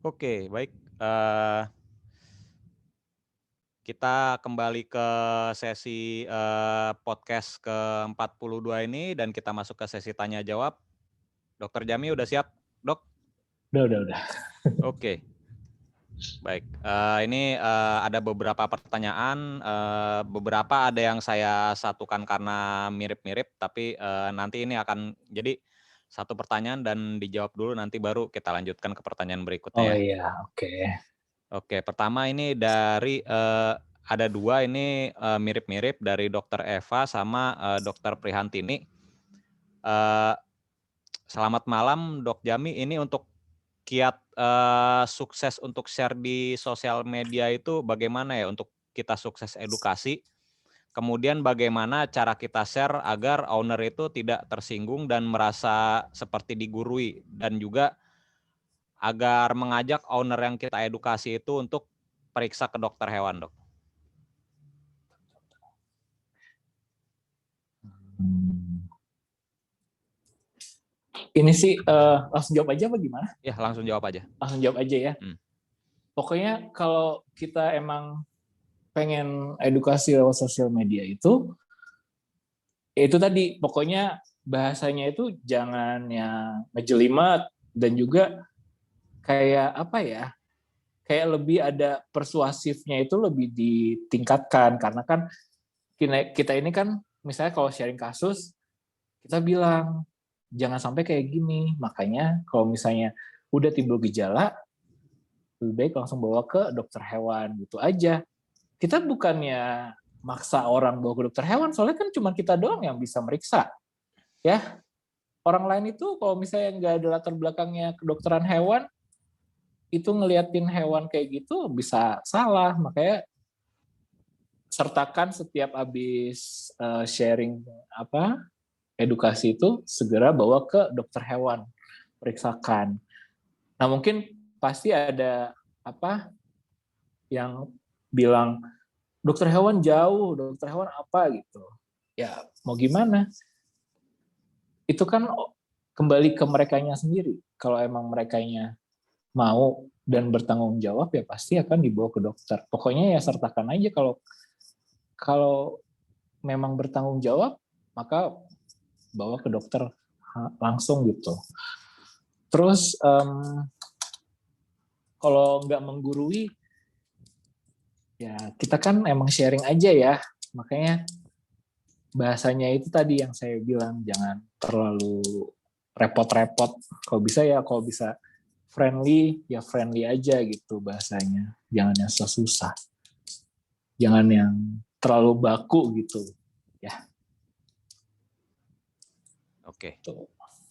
Oke, baik. Kita kembali ke sesi podcast ke-42 ini dan kita masuk ke sesi tanya jawab. Dokter Jami udah siap, Dok? Udah. Oke. Baik, ini ada beberapa pertanyaan, beberapa ada yang saya satukan karena mirip-mirip, tapi nanti ini akan jadi satu pertanyaan dan dijawab dulu, nanti baru kita lanjutkan ke pertanyaan berikutnya. Oh ya. iya, oke. Oke, pertama ini dari ada dua ini mirip-mirip dari Dokter Eva sama Dokter Prihantini. Selamat malam Dok Jami, ini untuk kiat sukses untuk share di sosial media itu bagaimana ya untuk kita sukses edukasi? Kemudian bagaimana cara kita share agar owner itu tidak tersinggung dan merasa seperti digurui, dan juga agar mengajak owner yang kita edukasi itu untuk periksa ke dokter hewan, Dok. Ini sih langsung jawab aja apa gimana? Ya, langsung jawab aja. Langsung jawab aja ya. Pokoknya kalau kita emang pengen edukasi lewat sosial media itu tadi pokoknya bahasanya itu jangan yang ngejelimet dan juga kayak apa ya? Kayak lebih ada persuasifnya itu lebih ditingkatkan karena kan kita ini kan misalnya kalau sharing kasus kita bilang jangan sampai kayak gini. Makanya kalau misalnya udah timbul gejala lebih baik langsung bawa ke dokter hewan gitu aja. Kita bukannya maksa orang bawa ke dokter hewan, soalnya kan cuma kita doang yang bisa meriksa. Ya, orang lain itu kalau misalnya nggak ada latar belakangnya kedokteran hewan, itu ngeliatin hewan kayak gitu bisa salah. Makanya sertakan setiap habis sharing edukasi itu segera bawa ke dokter hewan, periksakan. Nah mungkin pasti ada yang bilang dokter hewan jauh, dokter hewan apa gitu. Ya mau gimana? Itu kan kembali ke merekanya sendiri. Kalau emang merekanya mau dan bertanggung jawab ya pasti akan dibawa ke dokter. Pokoknya ya sertakan aja kalau memang bertanggung jawab maka bawa ke dokter langsung gitu. Terus kalau nggak menggurui ya kita kan emang sharing aja ya, makanya bahasanya itu tadi yang saya bilang jangan terlalu repot-repot. Kalau bisa friendly ya friendly aja gitu bahasanya, jangan yang susah, jangan yang terlalu baku gitu ya. Oke,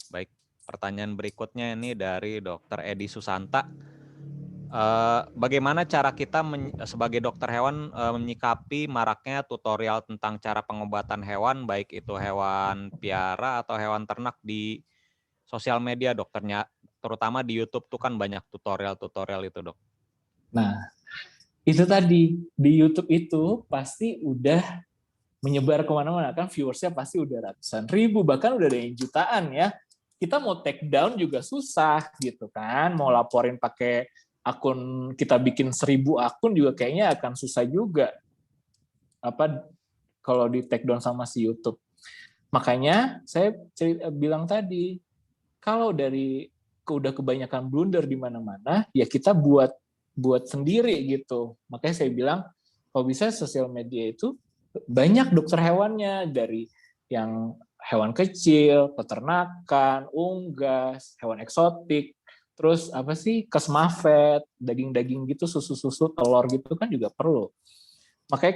baik. Pertanyaan berikutnya ini dari Dr. Edi Susanta. Bagaimana cara kita sebagai dokter hewan menyikapi maraknya tutorial tentang cara pengobatan hewan, baik itu hewan piara atau hewan ternak di sosial media, dokternya, terutama di YouTube tuh kan banyak tutorial itu, Dok. Nah, itu tadi di YouTube itu pasti udah menyebar kemana-mana kan, viewersnya pasti udah ratusan ribu, bahkan udah ada yang jutaan ya. Kita mau take down juga susah gitu kan, mau laporin pakai akun, kita bikin 1000 akun juga kayaknya akan susah juga kalau di take down sama si YouTube. Makanya saya bilang tadi, kalau udah kebanyakan blunder di mana-mana, ya kita buat sendiri gitu. Makanya saya bilang kalau bisa sosial media itu banyak dokter hewannya, dari yang hewan kecil, peternakan, unggas, hewan eksotik, terus kesmafet, daging-daging gitu, susu-susu, telur gitu kan juga perlu. Makanya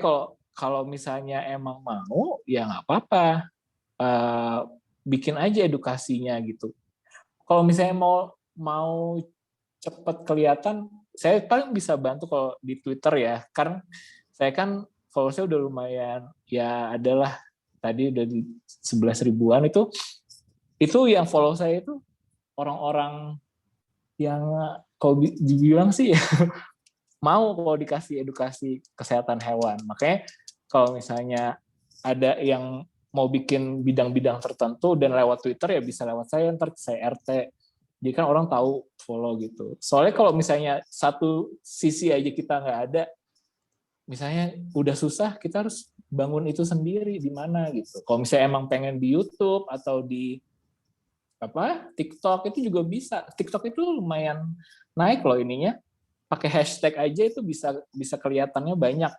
kalau misalnya emang mau, ya nggak apa-apa, bikin aja edukasinya gitu. Kalau misalnya mau cepat kelihatan, saya paling bisa bantu kalau di Twitter ya, karena saya kan followersnya udah lumayan, ya adalah tadi udah di 11 ribuan itu yang follow saya itu orang-orang yang kalau dibilang sih ya, mau kalau dikasih edukasi kesehatan hewan. Makanya kalau misalnya ada yang mau bikin bidang-bidang tertentu dan lewat Twitter ya bisa lewat saya, ntar saya RT. Jadi kan orang tahu follow gitu. Soalnya kalau misalnya satu sisi aja kita nggak ada, misalnya udah susah, kita harus bangun itu sendiri di mana gitu. Kalau misalnya emang pengen di YouTube atau di TikTok itu juga bisa. TikTok itu lumayan naik loh ininya. Pakai hashtag aja itu bisa kelihatannya banyak.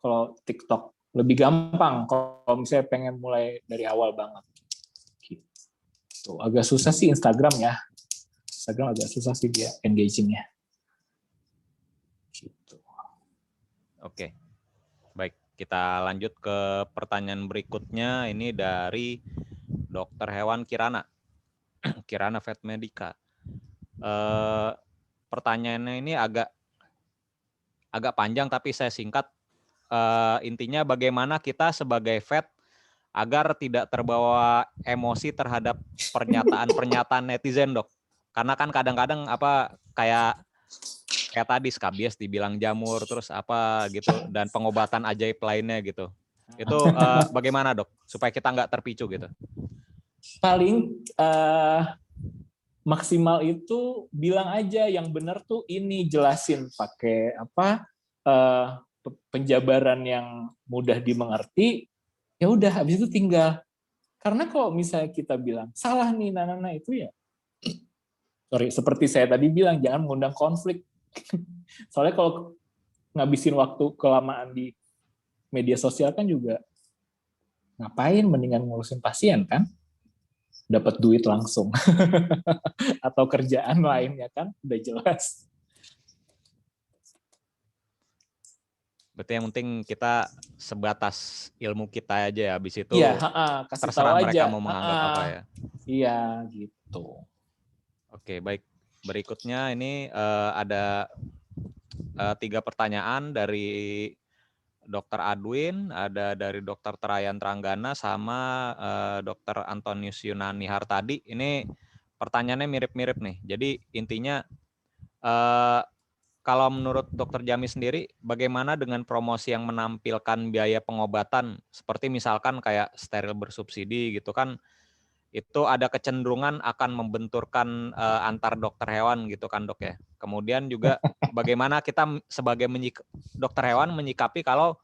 Kalau TikTok lebih gampang kalau misalnya pengen mulai dari awal banget. Gitu. Agak susah sih Instagram ya. Instagram agak susah sih dia engaging-nya. Gitu. Oke. Baik, kita lanjut ke pertanyaan berikutnya. Ini dari Dokter Hewan Kirana. Kirana Vet Medica. Pertanyaannya ini agak panjang tapi saya singkat. Intinya bagaimana kita sebagai vet agar tidak terbawa emosi terhadap pernyataan netizen, Dok. Karena kan kadang-kadang kayak tadi skabies dibilang jamur, terus gitu, dan pengobatan ajaib lainnya gitu. Itu bagaimana, Dok, supaya kita nggak terpicu gitu? Paling maksimal itu bilang aja yang benar tuh ini, jelasin pakai penjabaran yang mudah dimengerti, ya udah habis itu tinggal. Karena kalau misalnya kita bilang salah nih Nana itu ya, sorry, seperti saya tadi bilang, jangan mengundang konflik. Soalnya kalau ngabisin waktu kelamaan di media sosial kan juga ngapain, mendingan ngurusin pasien kan, dapat duit langsung. Atau kerjaan lainnya kan, udah jelas. Berarti yang penting kita sebatas ilmu kita aja ya, habis itu Iya, kasih tahu terserah mereka aja. mau menganggap apa ya. Iya, gitu. Oke, baik. Berikutnya ini ada 3 pertanyaan dari Dr. Adwin, ada dari Dr. Terayan Tranggana, sama Dr. Antonius Yunani Hartadi. Ini pertanyaannya mirip-mirip nih. Jadi intinya kalau menurut Dr. Jami sendiri, bagaimana dengan promosi yang menampilkan biaya pengobatan, seperti misalkan kayak steril bersubsidi gitu kan, itu ada kecenderungan akan membenturkan antar dokter hewan gitu kan dok ya. Kemudian juga bagaimana kita sebagai dokter hewan menyikapi kalau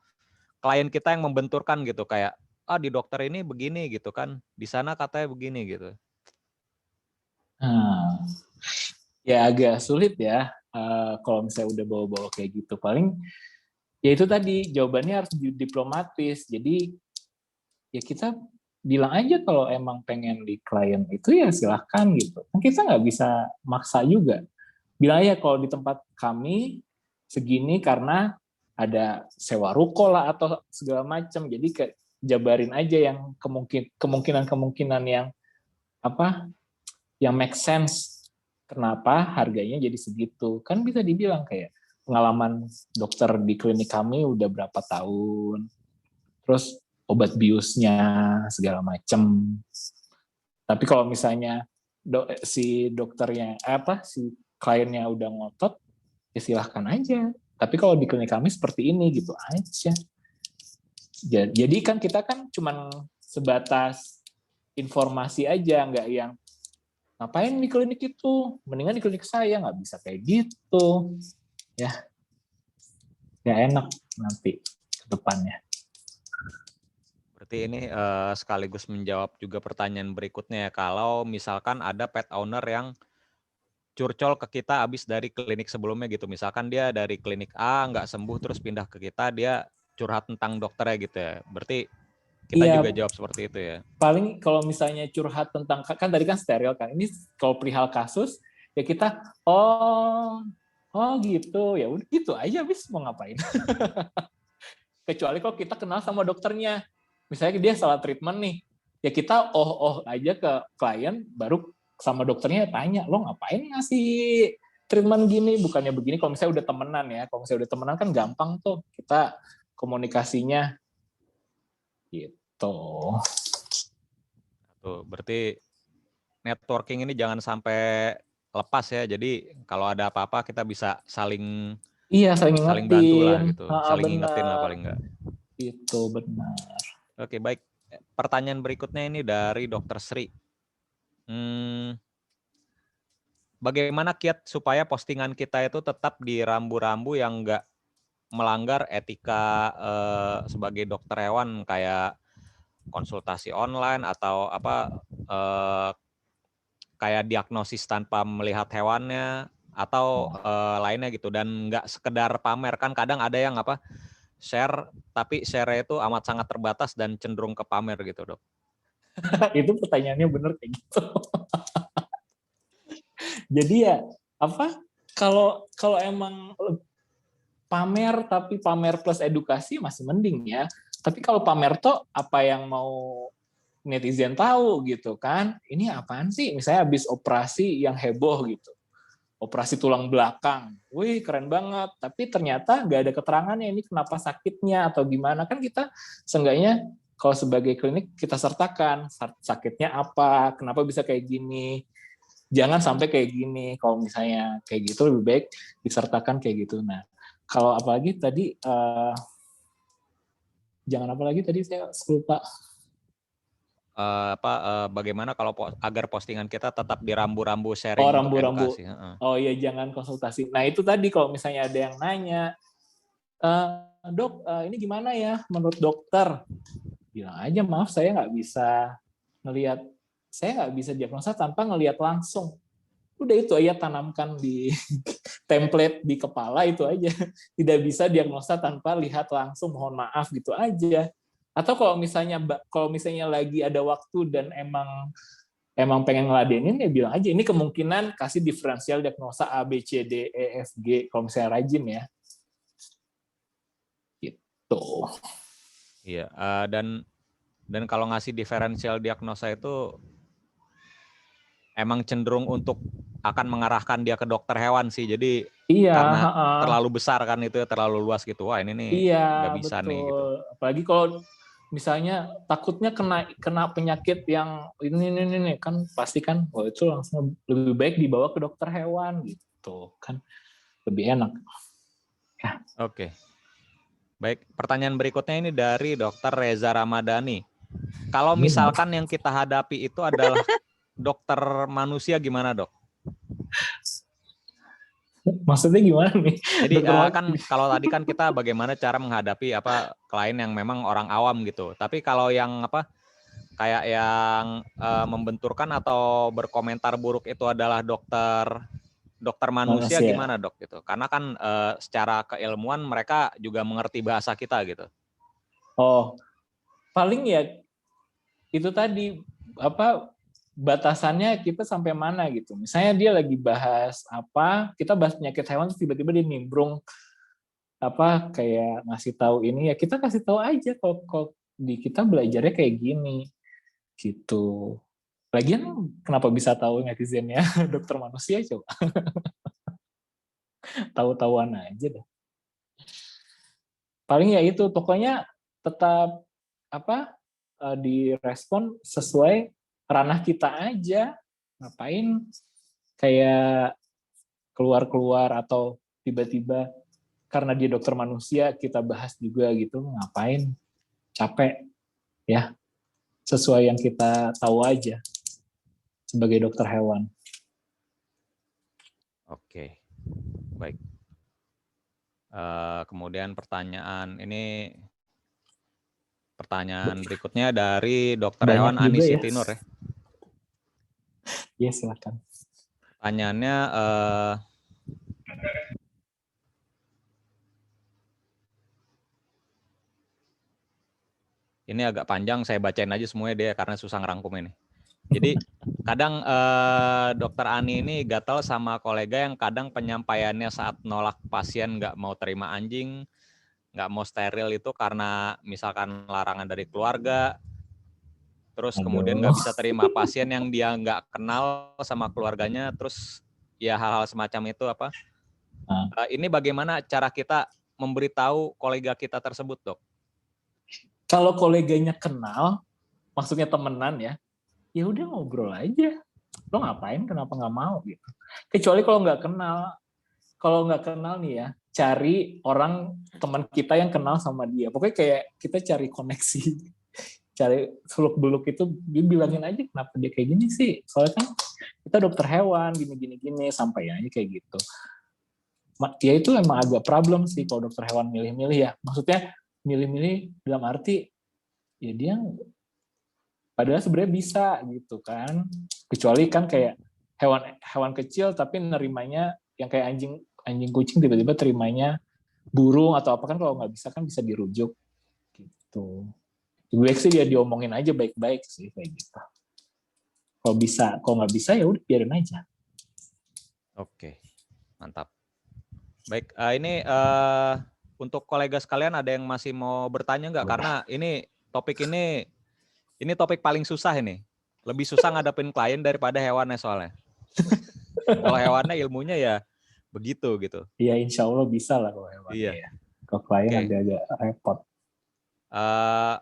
klien kita yang membenturkan gitu, kayak di dokter ini begini gitu kan, di sana katanya begini gitu. Ya agak sulit ya. Kalau misalnya udah bawa-bawa kayak gitu, paling ya itu tadi jawabannya harus diplomatis. Jadi ya kita bilang aja kalau emang pengen di klien itu ya silahkan gitu. Kita nggak bisa maksa juga. Bilang aja kalau di tempat kami segini karena ada sewa ruko lah atau segala macam. Jadi jabarin aja yang kemungkinan yang yang make sense. Kenapa harganya jadi segitu? Kan bisa dibilang kayak pengalaman dokter di klinik kami udah berapa tahun, terus obat biusnya segala macem. Tapi kalau misalnya si dokternya si kliennya udah ngotot, ya silahkan aja. Tapi kalau di klinik kami seperti ini gitu aja. Jadi kan kita kan cuman sebatas informasi aja, nggak yang ngapain di klinik itu, mendingan di klinik saya, nggak bisa kayak gitu. Ya enak nanti ke depannya. Berarti ini sekaligus menjawab juga pertanyaan berikutnya ya. Kalau misalkan ada pet owner yang curcol ke kita habis dari klinik sebelumnya gitu. Misalkan dia dari klinik A nggak sembuh terus pindah ke kita, dia curhat tentang dokternya gitu ya. Berarti kita juga jawab seperti itu ya. Paling kalau misalnya curhat tentang, kan tadi kan steril kan. Ini kalau perihal kasus, ya kita, gitu. Ya udah gitu aja, habis mau ngapain. Kecuali kalau kita kenal sama dokternya. Misalnya dia salah treatment nih. Ya kita aja ke klien, baru sama dokternya tanya, lo ngapain ngasih treatment gini, bukannya begini. Kalau misalnya udah temenan ya. Kalau misalnya udah temenan kan gampang tuh kita komunikasinya. Gitu. Tuh, berarti networking ini jangan sampai lepas ya. Jadi kalau ada apa-apa kita bisa saling bantu lah gitu, saling ingetin lah paling enggak. Itu benar. Oke, baik. Pertanyaan berikutnya ini dari Dr. Sri. Bagaimana kiat supaya postingan kita itu tetap di rambu-rambu yang enggak melanggar etika sebagai dokter hewan, kayak konsultasi online atau kayak diagnosis tanpa melihat hewannya atau lainnya gitu, dan nggak sekedar pamer. Kan kadang ada yang share tapi share itu amat sangat terbatas dan cenderung ke pamer gitu dok. Itu pertanyaannya bener kayak gitu. Jadi ya kalau emang pamer tapi pamer plus edukasi masih mending ya. Tapi kalau pamer tuh apa yang mau netizen tahu gitu kan? Ini apaan sih? Misalnya habis operasi yang heboh gitu. Operasi tulang belakang. Wih, keren banget. Tapi ternyata nggak ada keterangannya ini kenapa sakitnya atau gimana. Kan kita seenggaknya kalau sebagai klinik kita sertakan sakitnya apa, kenapa bisa kayak gini. Jangan sampai kayak gini. Kalau misalnya kayak gitu lebih baik disertakan kayak gitu. Nah, kalau apalagi tadi jangan apa lagi tadi saya lupa. Bagaimana kalau agar postingan kita tetap di rambu-rambu sharing rambu-rambu edukasi? Oh iya, jangan konsultasi. Nah itu tadi kalau misalnya ada yang nanya Dok, ini gimana ya menurut dokter? Bilang aja, maaf saya nggak bisa diagnosa tanpa ngelihat langsung. Udah itu aja, tanamkan di template di kepala itu aja. Tidak bisa diagnosa tanpa lihat langsung, mohon maaf gitu aja. Atau kalau misalnya lagi ada waktu dan emang pengen ngeladenin, ya bilang aja ini kemungkinan kasih diferensial diagnosa A, B, C, D, E, F, G kalau misalnya rajin ya. Gitu. Iya, dan kalau ngasih diferensial diagnosa itu emang cenderung untuk akan mengarahkan dia ke dokter hewan sih. Jadi Iya, karena terlalu besar kan itu, terlalu luas gitu. Wah, ini nih nggak bisa betul. nih gitu. Apalagi kalau misalnya takutnya kena penyakit yang ini kan pasti kan, wah itu langsung lebih baik dibawa ke dokter hewan gitu kan, lebih enak. Ya. Oke. Baik, pertanyaan berikutnya ini dari Dr. Reza Ramadhani. Kalau misalkan yang kita hadapi itu adalah dokter manusia, gimana dok? Maksudnya gimana nih? Jadi kan kalau tadi kan kita bagaimana cara menghadapi klien yang memang orang awam gitu. Tapi kalau yang kayak yang membenturkan atau berkomentar buruk itu adalah dokter manusia gimana dok gitu? Karena kan secara keilmuan mereka juga mengerti bahasa kita gitu. Oh, paling ya itu tadi batasannya kita sampai mana gitu. Misalnya dia lagi bahas kita bahas penyakit hewan, tiba-tiba dia nimbrung kayak ngasih tahu ini, ya kita kasih tahu aja kalau di kita belajarnya kayak gini gitu. Lagian kenapa bisa tahu netizennya dokter manusia coba? Tahu-tahuan aja deh. Paling ya itu, pokoknya tetap direspon sesuai ranah kita aja. Ngapain kayak keluar atau tiba-tiba karena dia dokter manusia kita bahas juga gitu, ngapain capek ya, sesuai yang kita tahu aja sebagai dokter hewan. Oke, baik. Kemudian pertanyaan berikutnya dari dokter hewan Ani Siti Nur ya. Ya silakan. Pertanyaannya ini agak panjang, saya bacain aja semuanya dia karena susah ngerangkum ini. Jadi kadang dokter Ani ini gatal sama kolega yang kadang penyampaiannya saat nolak pasien nggak mau terima anjing, nggak mau steril itu karena misalkan larangan dari keluarga, terus kemudian nggak bisa terima pasien yang dia nggak kenal sama keluarganya, terus ya hal-hal semacam itu ini bagaimana cara kita memberitahu kolega kita tersebut dok? Kalau koleganya kenal, maksudnya temenan ya udah ngobrol aja. Lo ngapain? Kenapa nggak mau gitu? Kecuali kalau nggak kenal nih ya, cari orang teman kita yang kenal sama dia. Pokoknya kayak kita cari koneksi, cari seluk-beluk itu, dia bilangin aja kenapa dia kayak gini sih. Soalnya kan kita dokter hewan, gini, sampai aja kayak gitu. Ya itu emang agak problem sih kalau dokter hewan milih-milih ya. Maksudnya milih-milih dalam arti ya dia padahal sebenarnya bisa gitu kan. Kecuali kan kayak hewan kecil tapi nerimanya yang kayak anjing kucing tiba-tiba terimanya burung atau apa, kan kalau nggak bisa kan bisa dirujuk gitu. Lebih baik sih dia diomongin aja baik-baik sih kayak gitu. Kalau nggak bisa ya udah biarin aja. Oke, mantap. Baik, ini untuk kolega sekalian ada yang masih mau bertanya nggak? Karena ini topik paling susah ini. Lebih susah ngadepin klien daripada hewannya soalnya. Kalau hewannya ilmunya ya begitu gitu. Iya, insya Allah bisa lah kalau hewannya. Iya. Ya. Kalau klien agak-agak repot.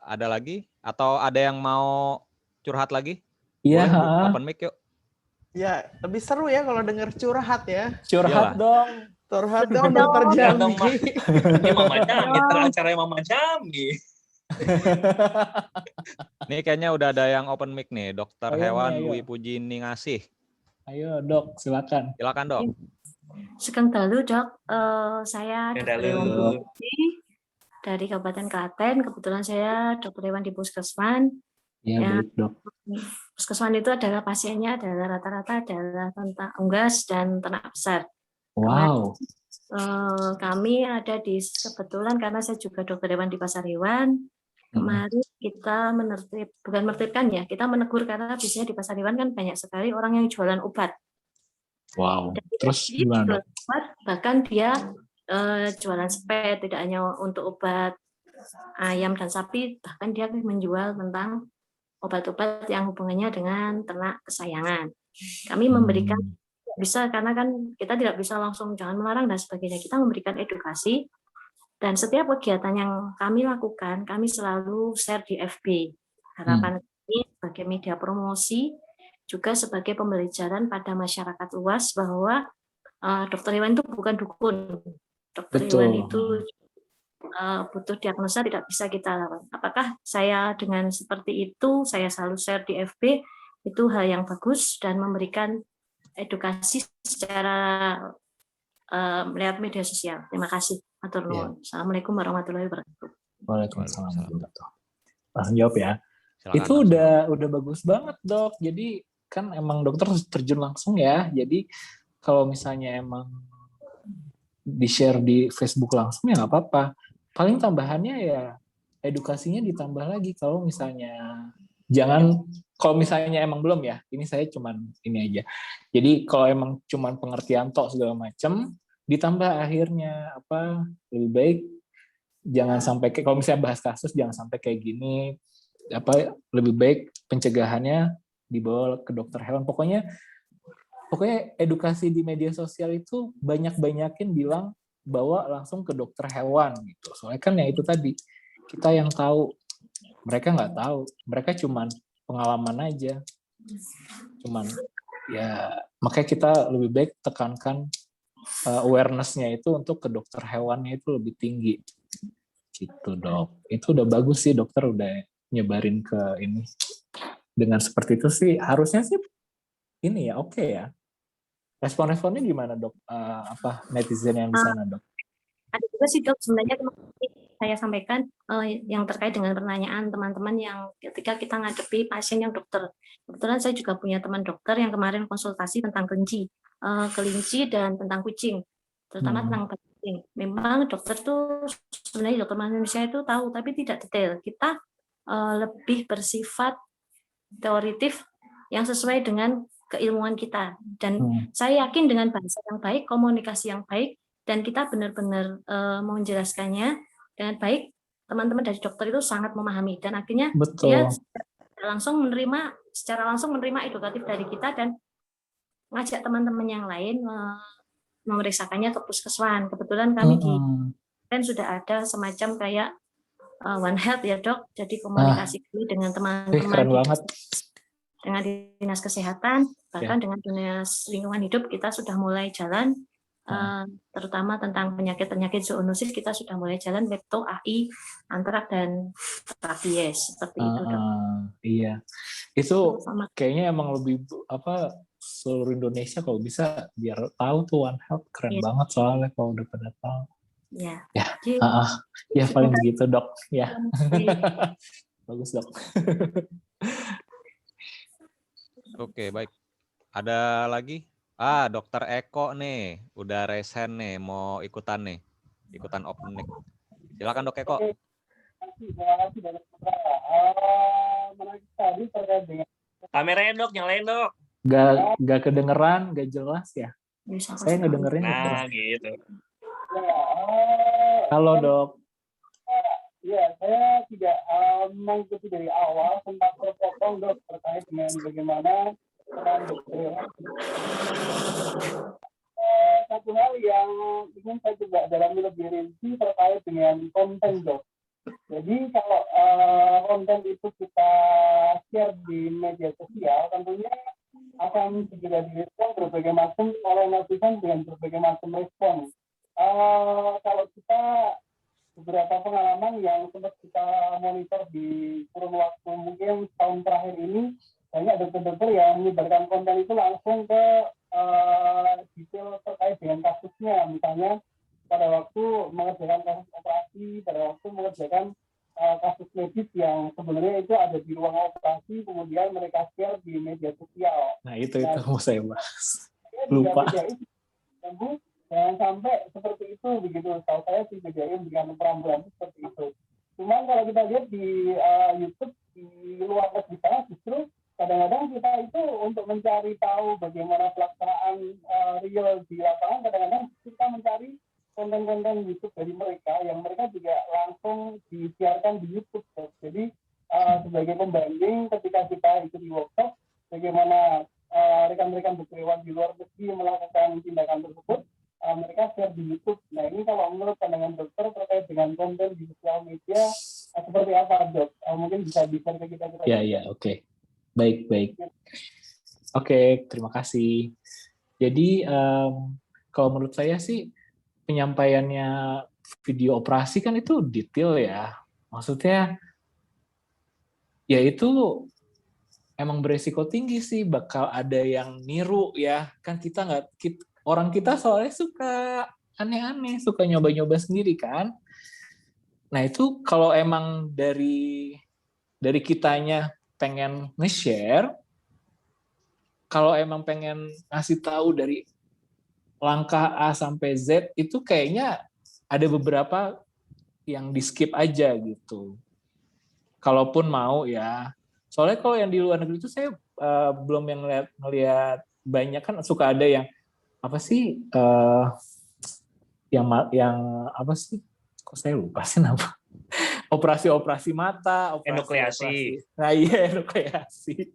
Ada lagi? Atau ada yang mau curhat lagi? Iya. Open mic yuk. Ya, lebih seru ya kalau denger curhat ya. Curhat dong. Curhat dong dokter Jami. Ini Mama Jami, acaranya Mama Jami. Ini kayaknya udah ada yang open mic nih, dokter hewan Dwi Puji Ningasih. Ayo dok, silakan. Silakan dok. Sugeng dalu dok, saya Dr. Dewi Puji. dari Kabupaten Klaten. Kebetulan saya dokter hewan di Puskesmas. Ya, Ya, baik dok. Puskesmas itu adalah pasiennya adalah rata-rata adalah ternak unggas dan ternak besar. Wow. Kami ada kebetulan karena saya juga dokter hewan di pasar hewan. Kemarin kita bukan menertibkan ya, kita menegur karena biasanya di pasar hewan kan banyak sekali orang yang jualan obat. Wow. Dan Terus dia gimana jualan dok? obat, bahkan dia jualan spet, tidak hanya untuk obat ayam dan sapi, bahkan dia menjual tentang obat-obat yang hubungannya dengan ternak kesayangan. Kami memberikan bisa karena kan kita tidak bisa langsung jangan melarang dan sebagainya. Kita memberikan edukasi dan setiap kegiatan yang kami lakukan kami selalu share di FB. Harapan kami sebagai media promosi juga sebagai pembelajaran pada masyarakat luas bahwa dokter hewan itu bukan dukun. Dokter hewan itu butuh diagnosa tidak bisa kita lawan. Apakah saya dengan seperti itu, saya selalu share di FB, itu hal yang bagus dan memberikan edukasi secara melihat media sosial. Terima kasih. Matur nuwun. Assalamualaikum warahmatullahi wabarakatuh. Waalaikumsalam. Langsung jawab ya. Silakan, Itu udah bagus banget dok. Jadi kan emang dokter terjun langsung ya. Jadi kalau misalnya emang di-share di Facebook langsung ya nggak apa-apa. Paling tambahannya ya edukasinya ditambah lagi kalau misalnya kalau misalnya emang belum ya, ini saya cuman ini aja. Jadi kalau emang cuman pengertian tok segala macam, ditambah akhirnya lebih baik jangan sampai kalau misalnya bahas kasus jangan sampai kayak gini, lebih baik pencegahannya dibawa ke dokter hewan. Pokoknya edukasi di media sosial itu banyakin bilang bawa langsung ke dokter hewan gitu. Soalnya kan ya itu tadi, kita yang tahu, mereka nggak tahu, mereka cuman pengalaman aja. Cuman ya makanya kita lebih baik tekankan awareness-nya itu untuk ke dokter hewannya itu lebih tinggi. Gitu dok. Itu udah bagus sih dokter udah nyebarin ke ini. Dengan seperti itu sih harusnya sih ini ya oke ya. Respon-responnya gimana dok? Netizen yang di sana dok? Ada juga sih dok, sebenarnya saya sampaikan yang terkait dengan pertanyaan teman-teman yang ketika kita ngadepi pasien yang dokter. Kebetulan saya juga punya teman dokter yang kemarin konsultasi tentang kelinci dan tentang kucing, terutama tentang kucing. Memang dokter tuh sebenarnya dokter manusia itu tahu, tapi tidak detail. Kita lebih bersifat teoritif yang sesuai dengan keilmuan kita. Dan saya yakin dengan bahasa yang baik, komunikasi yang baik, dan kita benar-benar menjelaskannya dengan baik, teman-teman dari dokter itu sangat memahami. Dan akhirnya dia secara langsung menerima edukatif dari kita dan ngajak teman-teman yang lain memeriksakannya ke puskesmas. Kebetulan kami kan sudah ada semacam kayak One Health ya dok. Jadi komunikasi dengan teman-teman dengan dinas kesehatan, bahkan dengan dinas lingkungan hidup kita sudah mulai jalan, terutama tentang penyakit-penyakit zoonosis kita sudah mulai jalan, lepto, AI, antrak dan rabies seperti itu dok. Iya, itu kayaknya emang lebih seluruh Indonesia kalau bisa biar tahu tuh One Health keren banget soalnya kalau udah pada tahu. Ya paling begitu dok ya. Bagus dok. Oke, baik. Ada lagi? Dokter Eko nih, udah resen nih, mau ikutan open mic. Silakan Dok Eko. Kameranya dok, nyalain dok. Gak kedengeran, gak jelas ya. Saya ngedengerin. Nah gitu. Halo dok. Ya, saya tidak mengikuti dari awal, sempat terpotong dok terkait dengan bagaimana peran dokter. Satu hal yang ingin saya coba dalami lebih rinci terkait dengan konten dok. Jadi kalau konten itu kita share di media sosial, tentunya akan segera direspon berbagai macam oleh netizen dengan berbagai macam respon. Kalau kita beberapa pengalaman yang sempat kita monitor di kurun waktu mungkin tahun terakhir ini, banyak dokter-dokter yang menyebarkan konten itu langsung ke detail terkait dengan kasusnya. Misalnya pada waktu mengerjakan kasus operasi, pada waktu mengerjakan kasus medis yang sebenarnya itu ada di ruang operasi, kemudian mereka share di media sosial. Nah itu mau saya bahas. Saya Lupa. Jangan sampai seperti itu begitu. Tahu saya sih BDM dengan peran-peran seperti itu. Cuman kalau kita lihat di YouTube di luar negeri sana justru kadang-kadang kita itu untuk mencari tahu bagaimana pelaksanaan real di lapangan, kadang-kadang kita mencari konten-konten YouTube dari mereka yang mereka juga langsung disiarkan di YouTube. Jadi sebagai pembanding ketika kita ikuti workshop, bagaimana rekan-rekan berkrewan di luar negeri melakukan tindakan tersebut, mereka share di YouTube. Nah ini kalau menurut pandangan dokter terkait dengan konten di sosial media, seperti apa dok? Mungkin bisa di-share ke kita. Ya, oke. Baik. Oke, terima kasih. Jadi kalau menurut saya sih penyampaiannya video operasi kan itu detail ya. Maksudnya ya itu emang beresiko tinggi sih bakal ada yang niru ya. Kan orang kita soalnya suka aneh-aneh, suka nyoba-nyoba sendiri kan. Nah itu kalau emang dari kitanya pengen nge-share, kalau emang pengen ngasih tahu dari langkah A sampai Z itu kayaknya ada beberapa yang di skip aja gitu. Kalaupun mau ya. Soalnya kalau yang di luar negeri itu saya belum yang ngelihat banyak kan suka ada yang apa sih yang apa sih? Kok saya lupa sih nama? Operasi mata, Enukleasi. Nah iya enukleasi.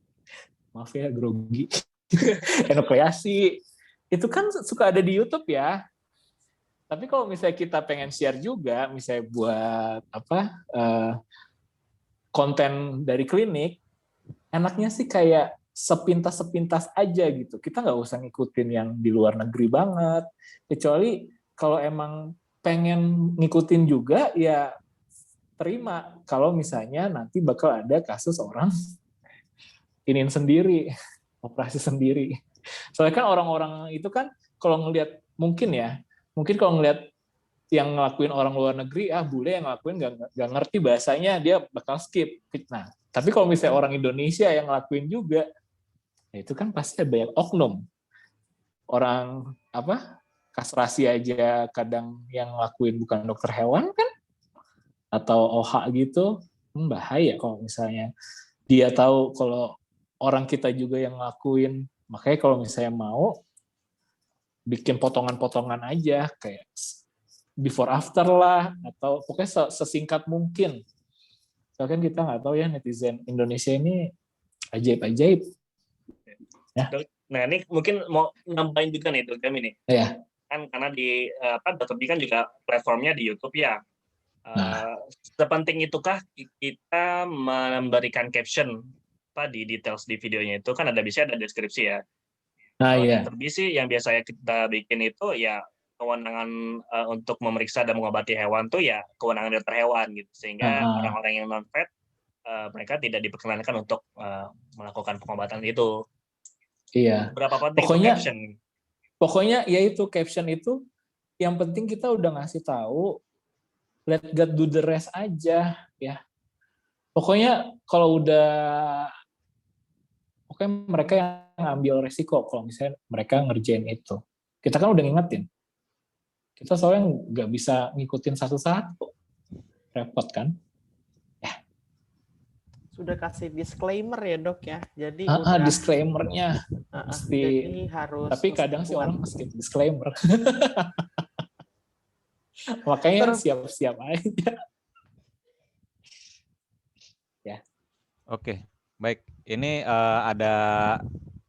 Maaf ya grogi. Enukleasi. Itu kan suka ada di YouTube ya. Tapi kalau misalnya kita pengen share juga, misalnya buat konten dari klinik, enaknya sih kayak sepintas aja gitu. Kita nggak usah ngikutin yang di luar negeri banget. Kecuali kalau emang pengen ngikutin juga, ya terima. Kalau misalnya nanti bakal ada kasus orang iniin sendiri, operasi sendiri. Soalnya kan orang-orang itu kan kalau ngelihat mungkin kalau ngelihat yang ngelakuin orang luar negeri, bule yang ngelakuin nggak ngerti bahasanya, dia bakal skip. Nah, tapi kalau misalnya orang Indonesia yang ngelakuin juga, ya itu kan pasti ada banyak oknum. Orang kastrasi aja kadang yang ngelakuin bukan dokter hewan kan, atau OH gitu, bahaya kalau misalnya dia tahu kalau orang kita juga yang ngelakuin. Makanya kalau misalnya mau, bikin potongan-potongan aja, kayak before after lah, atau pokoknya sesingkat mungkin. Soalnya kan kita nggak tahu ya, netizen Indonesia ini ajaib-ajaib. Ya. Nah ini mungkin mau nambahin juga nih Dok Jami nih. Iya. Kan karena di Dr. B kan juga platformnya di YouTube ya. Sepenting itukah kita memberikan caption di details di videonya itu kan biasanya ada deskripsi ya. Iya. Terlebih sih yang biasanya kita bikin itu ya kewenangan untuk memeriksa dan mengobati hewan tuh ya kewenangan dokter hewan gitu, sehingga orang-orang yang non vet mereka tidak diperkenankan untuk melakukan pengobatan itu. Iya. Berapa penting caption? Pokoknya ya itu caption itu yang penting kita udah ngasih tahu, let God do the rest aja ya. Pokoknya kalau mereka yang ngambil resiko kalau misalnya mereka ngerjain itu. Kita kan udah ngingetin. Kita soalnya nggak bisa ngikutin satu-satu. Repot kan? Ya. Sudah kasih disclaimer ya dok ya. Jadi disclaimer-nya mesti. Jadi harus. Tapi kadang sih orang skip disclaimer. Makanya siap-siap aja. Ya. Oke, baik. Ini ada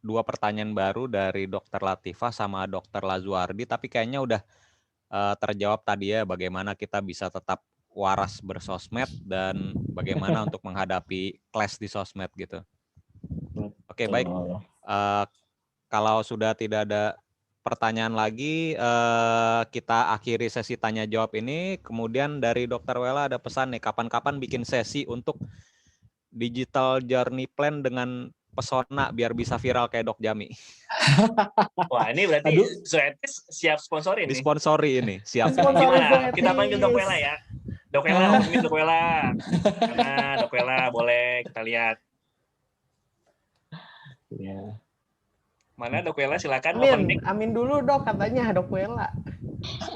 2 pertanyaan baru dari Dr. Latifah sama Dr. Lazuardi, tapi kayaknya udah terjawab tadi ya, bagaimana kita bisa tetap waras bersosmed dan bagaimana untuk menghadapi clash di sosmed gitu. Oke, baik. Kalau sudah tidak ada pertanyaan lagi, kita akhiri sesi tanya jawab ini. Kemudian dari Dr. Wela ada pesan nih, kapan-kapan bikin sesi untuk digital journey plan dengan pesona biar bisa viral kayak Dok Jami. Wah, ini berarti Zoetis siap sponsorin nih. Disponsori ini, siap. Gimana? Kita panggil Dok Wela ya. Dok Wela, ini Dok Wela. Mana Dok Wela, boleh kita lihat. Ya. Mana Dok Wela, silakan open mic. Amin dulu dok katanya Dok Wela.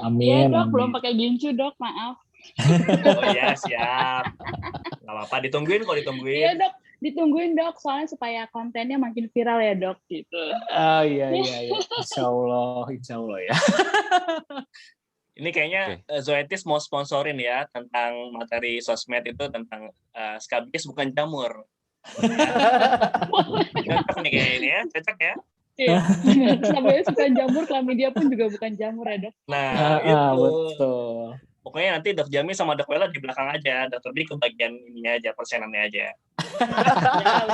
Amin. Iya dok, amin. belum pakai gincu dok, maaf. Oh ya, siap. Nggak apa-apa, ditungguin kok Iya ditungguin. dok, ditungguin dok, soalnya supaya kontennya makin viral ya dok, gitu. Oh iya. Insya Allah ya. Ini kayaknya Zoetis mau sponsorin ya tentang materi sosmed itu tentang skabies bukan jamur. Cocok nih kayak ini ya, cocok ya. Iya, sampai suka jamur, klamidia pun juga bukan jamur ya dok. Nah, itu. Betul. Pokoknya nanti Dok Jami sama Dok Wela di belakang aja, Dr. B ke bagian ininya aja, persenannya aja.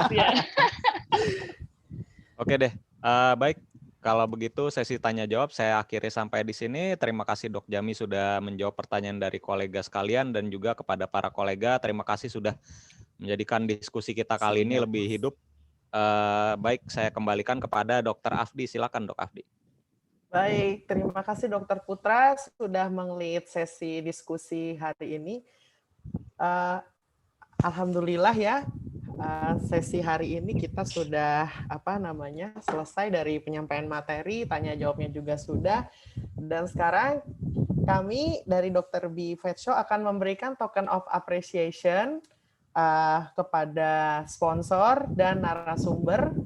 Ya. Oke deh, baik. Kalau begitu sesi tanya jawab saya akhiri sampai di sini. Terima kasih Dok Jami sudah menjawab pertanyaan dari kolega sekalian dan juga kepada para kolega terima kasih sudah menjadikan diskusi kita kali ini lebih hidup. Baik, saya kembalikan kepada Dr. Afdi. Silakan Dok Afdi. Baik, terima kasih Dokter Putra sudah meng-lead sesi diskusi hari ini. Alhamdulillah ya, sesi hari ini kita sudah selesai dari penyampaian materi, tanya jawabnya juga sudah. Dan sekarang kami dari Dr. B Vet Show akan memberikan token of appreciation kepada sponsor dan narasumber.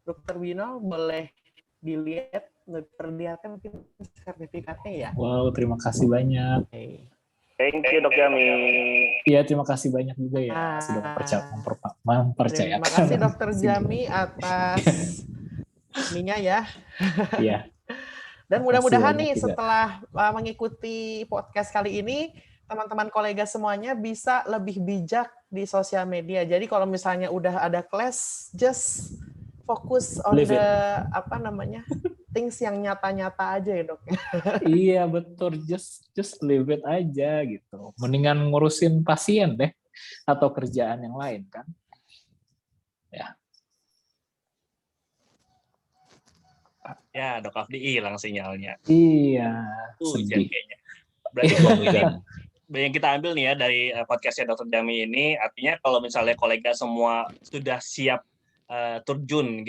Dr. Bino boleh diperlihatkan mungkin sertifikatnya ya. Wow, terima kasih banyak. Okay. Thank you Dok Jami. Iya, terima kasih banyak juga ya sudah mempercayakan. Terima kasih Dr. Jami atas ininya ya. Iya. Dan mudah-mudahan nih setelah mengikuti podcast kali ini, teman-teman kolega semuanya bisa lebih bijak di sosial media. Jadi kalau misalnya udah ada kelas, just fokus on things yang nyata-nyata aja ya dok. Iya betul, just leave it aja gitu. Mendingan ngurusin pasien deh atau kerjaan yang lain kan. Ya. Ya, Dok Afdi hilang sinyalnya. Iya. Hujan kayaknya. Berarti yang kita ambil nih ya dari podcastnya Dr. Jami ini, artinya kalau misalnya kolega semua sudah siap terjun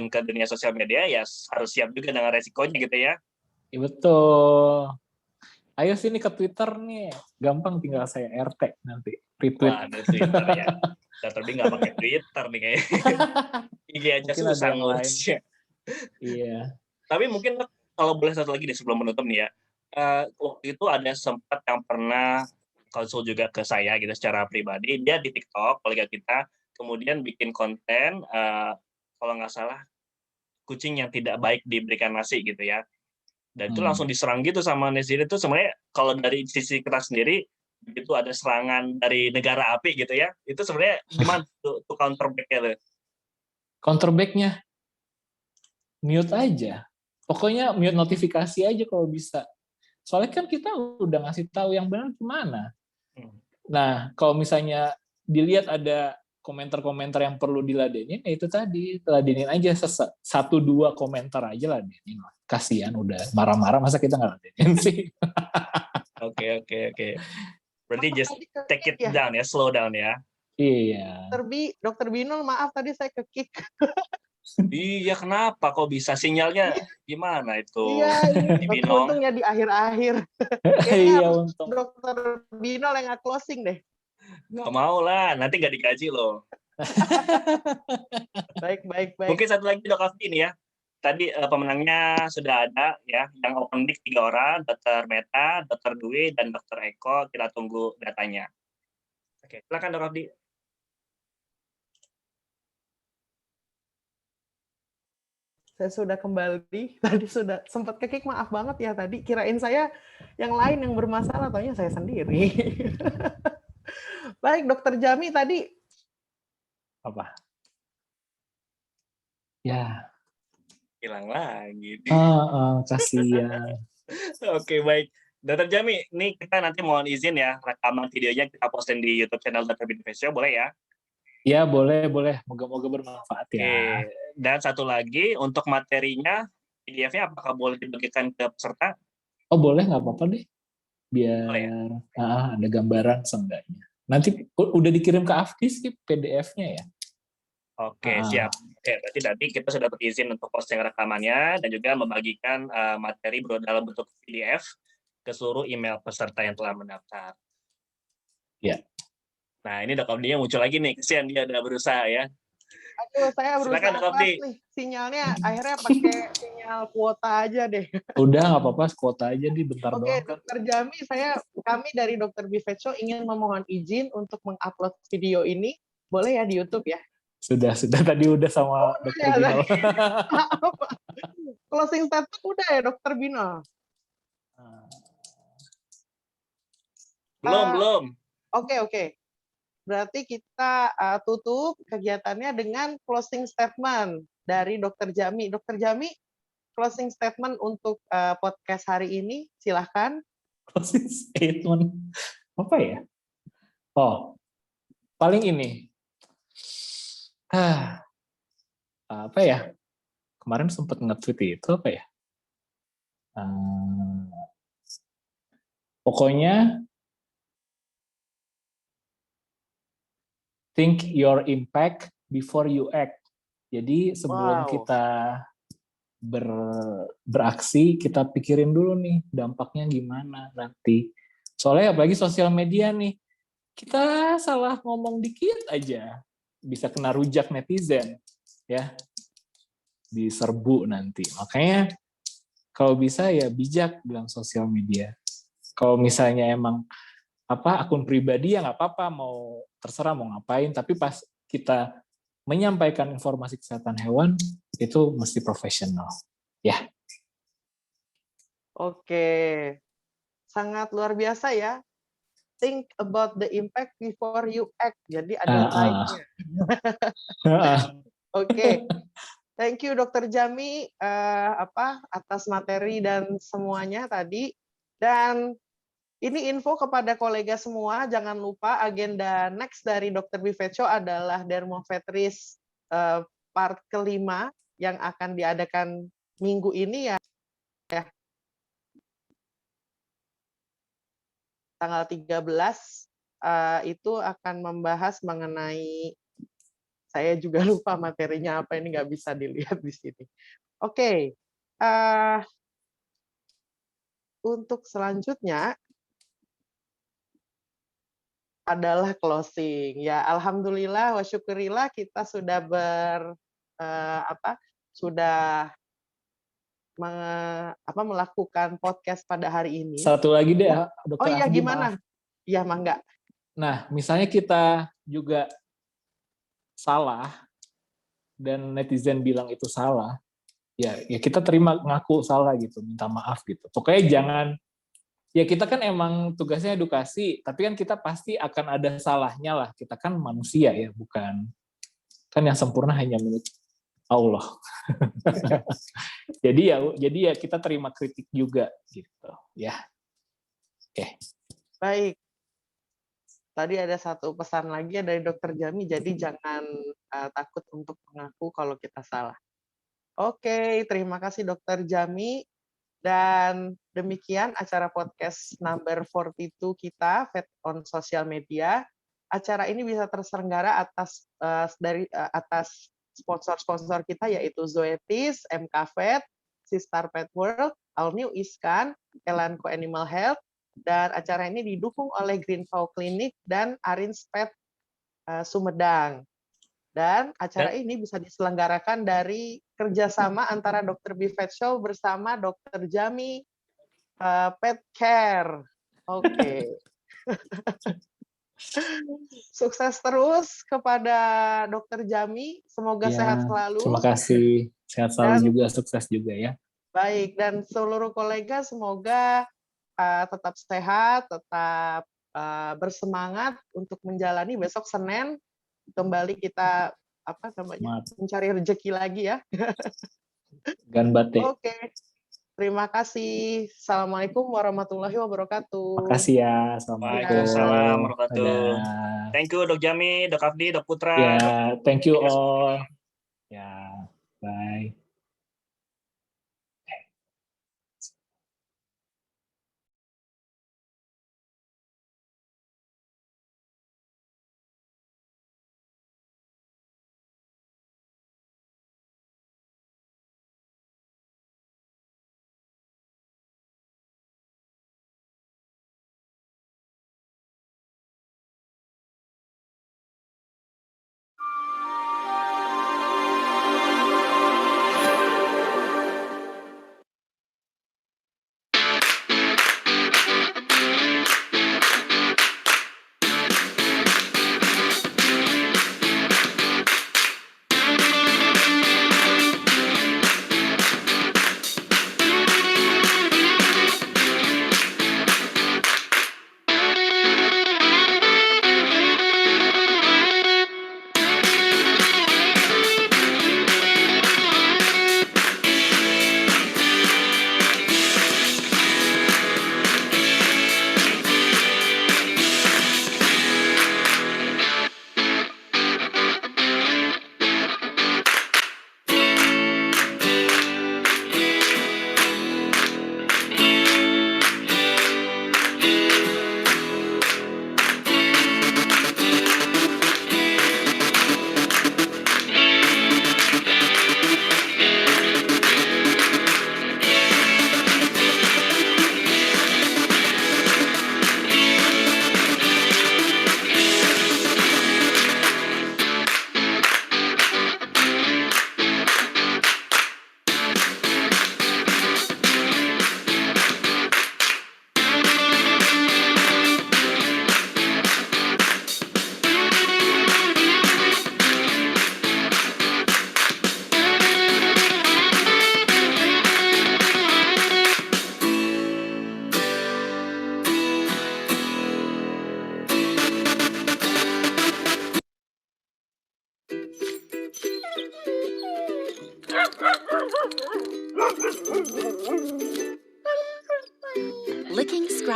ke dunia sosial media, ya harus siap juga dengan resikonya gitu ya. Iya betul. Ayo sini ke Twitter nih, gampang tinggal saya RT nanti retweet. Wah, ada Twitter ya. Dr. B nggak pakai Twitter nih kayaknya. IG aja Mungkin susah ada yang ngurusnya. Iya. Tapi mungkin kalau boleh satu lagi nih sebelum menutup nih ya, waktu itu ada sempat yang pernah konsul juga ke saya gitu secara pribadi, dia di TikTok kolega kita, kemudian bikin konten kalau nggak salah kucing yang tidak baik diberikan nasi gitu ya, dan itu langsung diserang gitu sama netizen. Itu sebenarnya kalau dari sisi kita sendiri itu ada serangan dari negara api gitu ya, itu sebenarnya gimana tuh counterback-nya? Counterback-nya mute aja. Pokoknya mute notifikasi aja kalau bisa. Soalnya kan kita udah ngasih tahu yang benar gimana. Nah, kalau misalnya dilihat ada komentar-komentar yang perlu diladenin, ya itu tadi, ladenin aja 1-2 komentar aja ladenin. Kasihan udah marah-marah, masa kita nggak ladenin sih? Oke. Berarti just take it down ya, slow down ya. Iya. Dr. Binul, maaf tadi saya ke-kick. Iya, kenapa kok bisa? Sinyalnya gimana itu? Iya, untungnya di akhir-akhir. Iya, untung. Dr. Binul yang nge-closing deh. Nggak mau lah, nanti nggak digaji loh. Baik. Mungkin satu lagi Dok Afdi nih ya. Tadi pemenangnya sudah ada ya, yang open mic 3 orang, Dr. Meta, Dr. Dwi, dan Dr. Eko. Kita tunggu datanya. Oke, silakan Dok Afdi. Saya sudah kembali, tadi sudah sempat ke-kick, maaf banget ya tadi. Kirain saya yang lain yang bermasalah, taunya saya sendiri. Baik, Dr. Jami tadi. Apa? Ya. Hilang lagi. Kasihan. Oke, baik. Dr. Jami, ini kita nanti mohon izin ya, rekaman videonya kita posting di YouTube channel Dr. B Vet Show, boleh ya? Ya, boleh. Moga-moga bermanfaat ya. Oke. Dan satu lagi, untuk materinya PDF-nya apakah boleh dibagikan ke peserta? Oh boleh, nggak apa-apa deh. Biar Boleh ya? ada gambaran seenggaknya. Nanti udah dikirim ke Afdi sih PDF-nya ya. Oke, siap. Oke, berarti nanti kita sudah berizin untuk posting rekamannya dan juga membagikan materi dalam bentuk PDF ke seluruh email peserta yang telah mendaftar. Ya. Nah, ini Dok Abdinya muncul lagi nih. Kesian dia udah berusaha ya. Aduh, saya Silakan, berusaha Dok Abdi. keras nih. Sinyalnya akhirnya pakai sinyal kuota aja deh. Udah nggak apa-apa, kuota aja di bentar Oke, doang kan. Dokter Jami, kami dari Dr. Bifet Show ingin memohon izin untuk mengupload video ini. Boleh ya di YouTube ya? Sudah tadi udah sama Dokter ya, Binal. Closing statement udah ya Dokter Binal? Belum. Oke. Berarti kita tutup kegiatannya dengan closing statement dari Dokter Jami. Dokter Jami, closing statement untuk podcast hari ini, silahkan. Closing statement apa ya? Oh, paling ini. Apa ya? Kemarin sempat nge-tweet itu apa ya? Pokoknya think your impact before you act. Jadi sebelum kita beraksi, kita pikirin dulu nih dampaknya gimana nanti. Soalnya apalagi sosial media nih, kita salah ngomong dikit aja bisa kena rujak netizen, ya, diserbu nanti. Makanya kalau bisa ya bijak bilang sosial media. Kalau misalnya emang akun pribadi ya nggak apa-apa, mau terserah mau ngapain, tapi pas kita menyampaikan informasi kesehatan hewan itu mesti profesional, ya. Oke, sangat luar biasa ya. Think about the impact before you act. Jadi ada like-nya. Oke, thank you Dokter Jami atas materi dan semuanya tadi. Dan ini info kepada kolega semua, jangan lupa agenda next dari Dr. Bifet Show adalah Dermovetris part kelima yang akan diadakan minggu ini ya. Tanggal 13 itu akan membahas mengenai, saya juga lupa materinya apa, ini nggak bisa dilihat di sini. Oke. Untuk selanjutnya adalah closing. Ya, alhamdulillah wa syukurillah kita sudah melakukan podcast pada hari ini. Satu lagi deh, Dokter. Oh iya, Afdi, gimana? Iya, mangga. Nah, misalnya kita juga salah dan netizen bilang itu salah, ya kita terima, ngaku salah gitu, minta maaf gitu. Pokoknya jangan, ya kita kan emang tugasnya edukasi, tapi kan kita pasti akan ada salahnya lah. Kita kan manusia ya, bukan kan yang sempurna hanya milik Allah. jadi ya kita terima kritik juga gitu, ya. Oke. Baik. Tadi ada satu pesan lagi dari Dokter Jami, jadi jangan takut untuk mengaku kalau kita salah. Oke, terima kasih Dokter Jami. Dan demikian acara podcast number 42 kita, Vet on Social Media. Acara ini bisa terselenggara atas sponsor-sponsor kita, yaitu Zoetis, MK Vet, Sistar Pet World, All New Iskan, Elanco Animal Health, dan acara ini didukung oleh Green Cow Clinic dan Arins Pet Sumedang. Dan acara ini bisa diselenggarakan dari kerjasama antara Dr. Bifet Show bersama Dr. Jami Pet Care. Oke. Sukses terus kepada Dr. Jami. Semoga sehat selalu. Terima kasih. Sehat selalu juga, sukses juga ya. Baik, dan seluruh kolega semoga tetap sehat, tetap bersemangat untuk menjalani besok Senin. Kembali kita mencari rezeki lagi ya. Ganbate. Oke. Terima kasih. Assalamualaikum warahmatullahi wabarakatuh. Terima kasih ya. Assalamualaikum. Waalaikumsalam warahmatullahi wabarakatuh. Thank you Dok Jami, Dok Afdi, Dok Putra. Ya, thank you all. Ya, bye.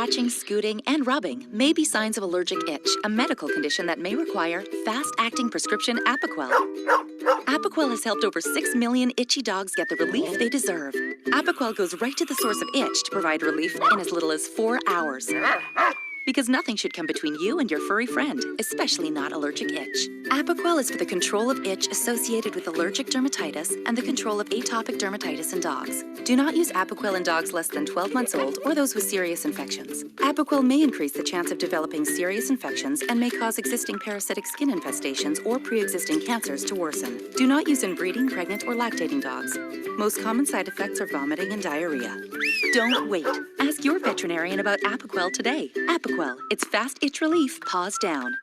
scratching, scooting, and rubbing may be signs of allergic itch, a medical condition that may require fast-acting prescription Apoquel. Apoquel has helped over 6 million itchy dogs get the relief they deserve. Apoquel goes right to the source of itch to provide relief in as little as 4 hours. Because nothing should come between you and your furry friend, especially not allergic itch. Apoquel is for the control of itch associated with allergic dermatitis and the control of atopic dermatitis in dogs. Do not use Apoquel in dogs less than 12 months old or those with serious infections. Apoquel may increase the chance of developing serious infections and may cause existing parasitic skin infestations or pre-existing cancers to worsen. Do not use in breeding, pregnant, or lactating dogs. Most common side effects are vomiting and diarrhea. Don't wait. Ask your veterinarian about Apoquel today. Apoquel, it's fast itch relief, paws down.